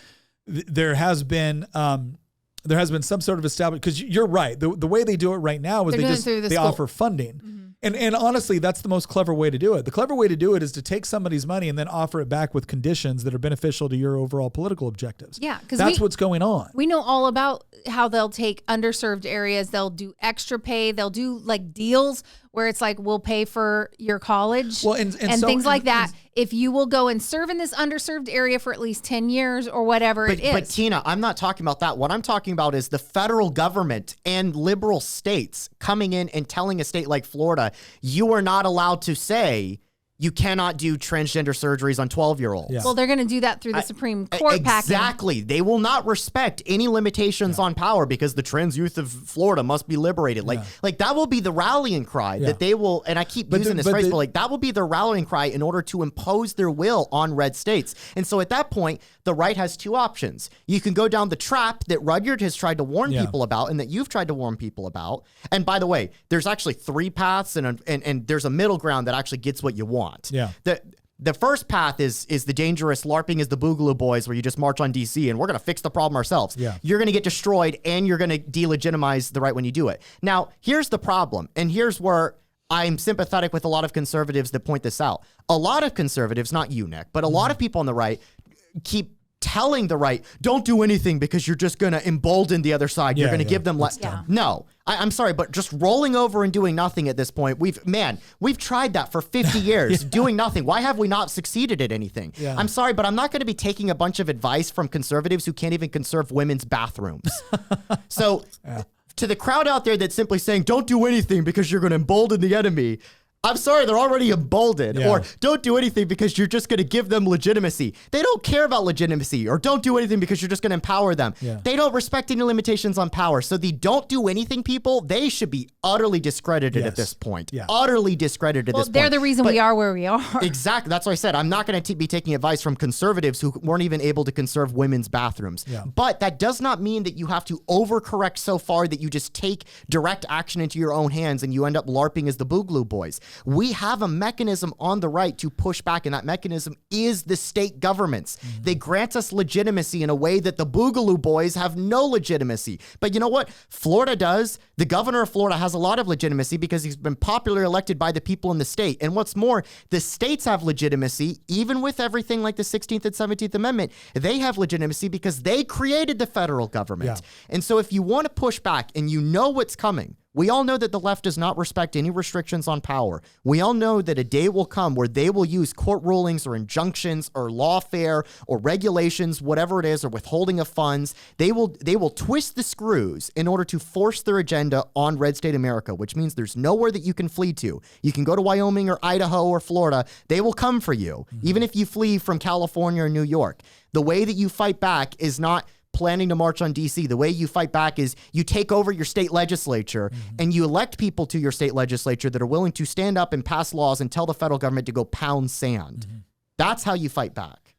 Speaker 1: there has been some sort of established, because you're right. The way they do it right now is they offer funding. Mm-hmm. And honestly, that's the most clever way to do it. The clever way to do it is to take somebody's money and then offer it back with conditions that are beneficial to your overall political objectives.
Speaker 4: Yeah, because
Speaker 1: that's what's going on.
Speaker 4: We know all about how they'll take underserved areas. They'll do extra pay. They'll do like deals where it's like, we'll pay for your college and things like that. If you will go and serve in this underserved area for at least 10 years or whatever it is.
Speaker 2: But Tina, I'm not talking about that. What I'm talking about is the federal government and liberal states coming in and telling a state like Florida, you are not allowed to say you cannot do transgender surgeries on 12-year-olds.
Speaker 1: Yeah.
Speaker 4: Well, they're going to do that through the Supreme Court packing.
Speaker 2: Exactly. They will not respect any limitations on power because the trans youth of Florida must be liberated. Like that will be the rallying cry that they will, and I keep using this phrase, but like that will be the rallying cry in order to impose their will on red states. And so at that point, the right has two options. You can go down the trap that Rudyard has tried to warn people about and that you've tried to warn people about. And by the way, there's actually three paths and there's a middle ground that actually gets what you want.
Speaker 1: Yeah.
Speaker 2: The first path is the dangerous larping is the Boogaloo Boys, where you just march on DC and we're going to fix the problem ourselves.
Speaker 1: Yeah.
Speaker 2: You're going to get destroyed and you're going to delegitimize the right when you do it. Now, here's the problem. And here's where I'm sympathetic with a lot of conservatives that point this out. A lot of conservatives, not you, Nick, but a lot of people on the right keep telling the right, don't do anything because you're just going to embolden the other side. You're going to give them less. No, I'm sorry, but just rolling over and doing nothing at this point, we've tried that for 50 years, doing nothing. Why have we not succeeded at anything? Yeah. I'm sorry, but I'm not going to be taking a bunch of advice from conservatives who can't even conserve women's bathrooms. So to the crowd out there that's simply saying, don't do anything because you're going to embolden the enemy, I'm sorry, they're already emboldened. Yeah. Or don't do anything because you're just going to give them legitimacy. They don't care about legitimacy. Or don't do anything because you're just going to empower them. Yeah. They don't respect any limitations on power. So the don't do anything people, they should be utterly discredited at this point. Yeah. Utterly discredited at this point.
Speaker 4: Well, they're the reason we are where we are.
Speaker 2: Exactly. That's why I said I'm not going to be taking advice from conservatives who weren't even able to conserve women's bathrooms. Yeah. But that does not mean that you have to overcorrect so far that you just take direct action into your own hands and you end up LARPing as the Boogaloo Boys. We have a mechanism on the right to push back, and that mechanism is the state governments. Mm-hmm. They grant us legitimacy in a way that the Boogaloo Boys have no legitimacy. But you know what? Florida does. The governor of Florida has a lot of legitimacy because he's been popularly elected by the people in the state. And what's more, the states have legitimacy, even with everything like the 16th and 17th Amendment. They have legitimacy because they created the federal government. Yeah. And so if you want to push back and you know what's coming, we all know that the left does not respect any restrictions on power. We all know that a day will come where they will use court rulings or injunctions or lawfare or regulations, whatever it is, or withholding of funds. They will twist the screws in order to force their agenda on red state America, which means there's nowhere that you can flee to. You can go to Wyoming or Idaho or Florida. They will come for you, even if you flee from California or New York. The way that you fight back is not planning to march on DC. The way you fight back is you take over your state legislature and you elect people to your state legislature that are willing to stand up and pass laws and tell the federal government to go pound sand. That's how you fight back.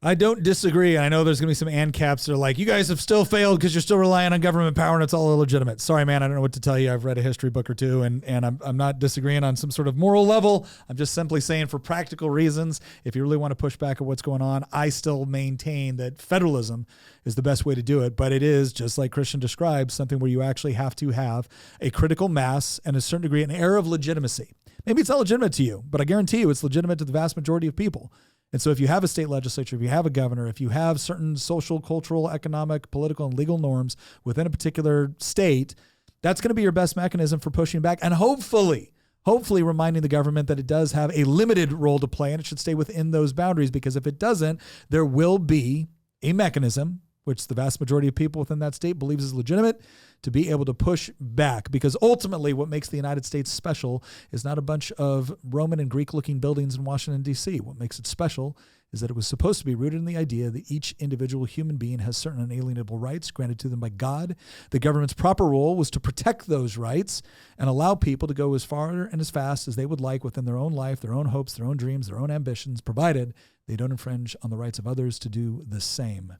Speaker 1: I don't disagree. I know there's going to be some ANCAPs that are like, you guys have still failed because you're still relying on government power and it's all illegitimate. Sorry, man. I don't know what to tell you. I've read a history book or two, and I'm not disagreeing on some sort of moral level. I'm just simply saying for practical reasons, if you really want to push back at what's going on, I still maintain that federalism is the best way to do it. But it is, just like Christian describes, something where you actually have to have a critical mass and a certain degree, an air of legitimacy. Maybe it's not legitimate to you, but I guarantee you it's legitimate to the vast majority of people. And so if you have a state legislature, if you have a governor, if you have certain social, cultural, economic, political, and legal norms within a particular state, that's going to be your best mechanism for pushing back and hopefully reminding the government that it does have a limited role to play and it should stay within those boundaries, because if it doesn't, there will be a mechanism, which the vast majority of people within that state believes is legitimate, to be able to push back. Because ultimately what makes the United States special is not a bunch of Roman and Greek-looking buildings in Washington, D.C. What makes it special is that it was supposed to be rooted in the idea that each individual human being has certain inalienable rights granted to them by God. The government's proper role was to protect those rights and allow people to go as far and as fast as they would like within their own life, their own hopes, their own dreams, their own ambitions, provided they don't infringe on the rights of others to do the same.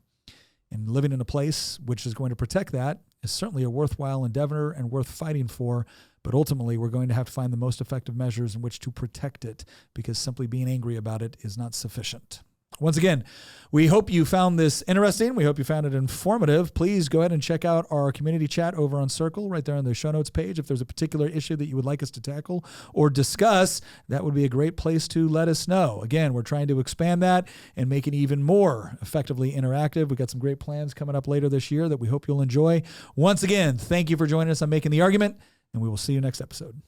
Speaker 1: And living in a place which is going to protect that is certainly a worthwhile endeavor and worth fighting for. But ultimately, we're going to have to find the most effective measures in which to protect it, because simply being angry about it is not sufficient. Once again, we hope you found this interesting. We hope you found it informative. Please go ahead and check out our community chat over on Circle, right there on the show notes page. If there's a particular issue that you would like us to tackle or discuss, that would be a great place to let us know. Again, we're trying to expand that and make it even more effectively interactive. We've got some great plans coming up later this year that we hope you'll enjoy. Once again, thank you for joining us on Making the Argument, and we will see you next episode.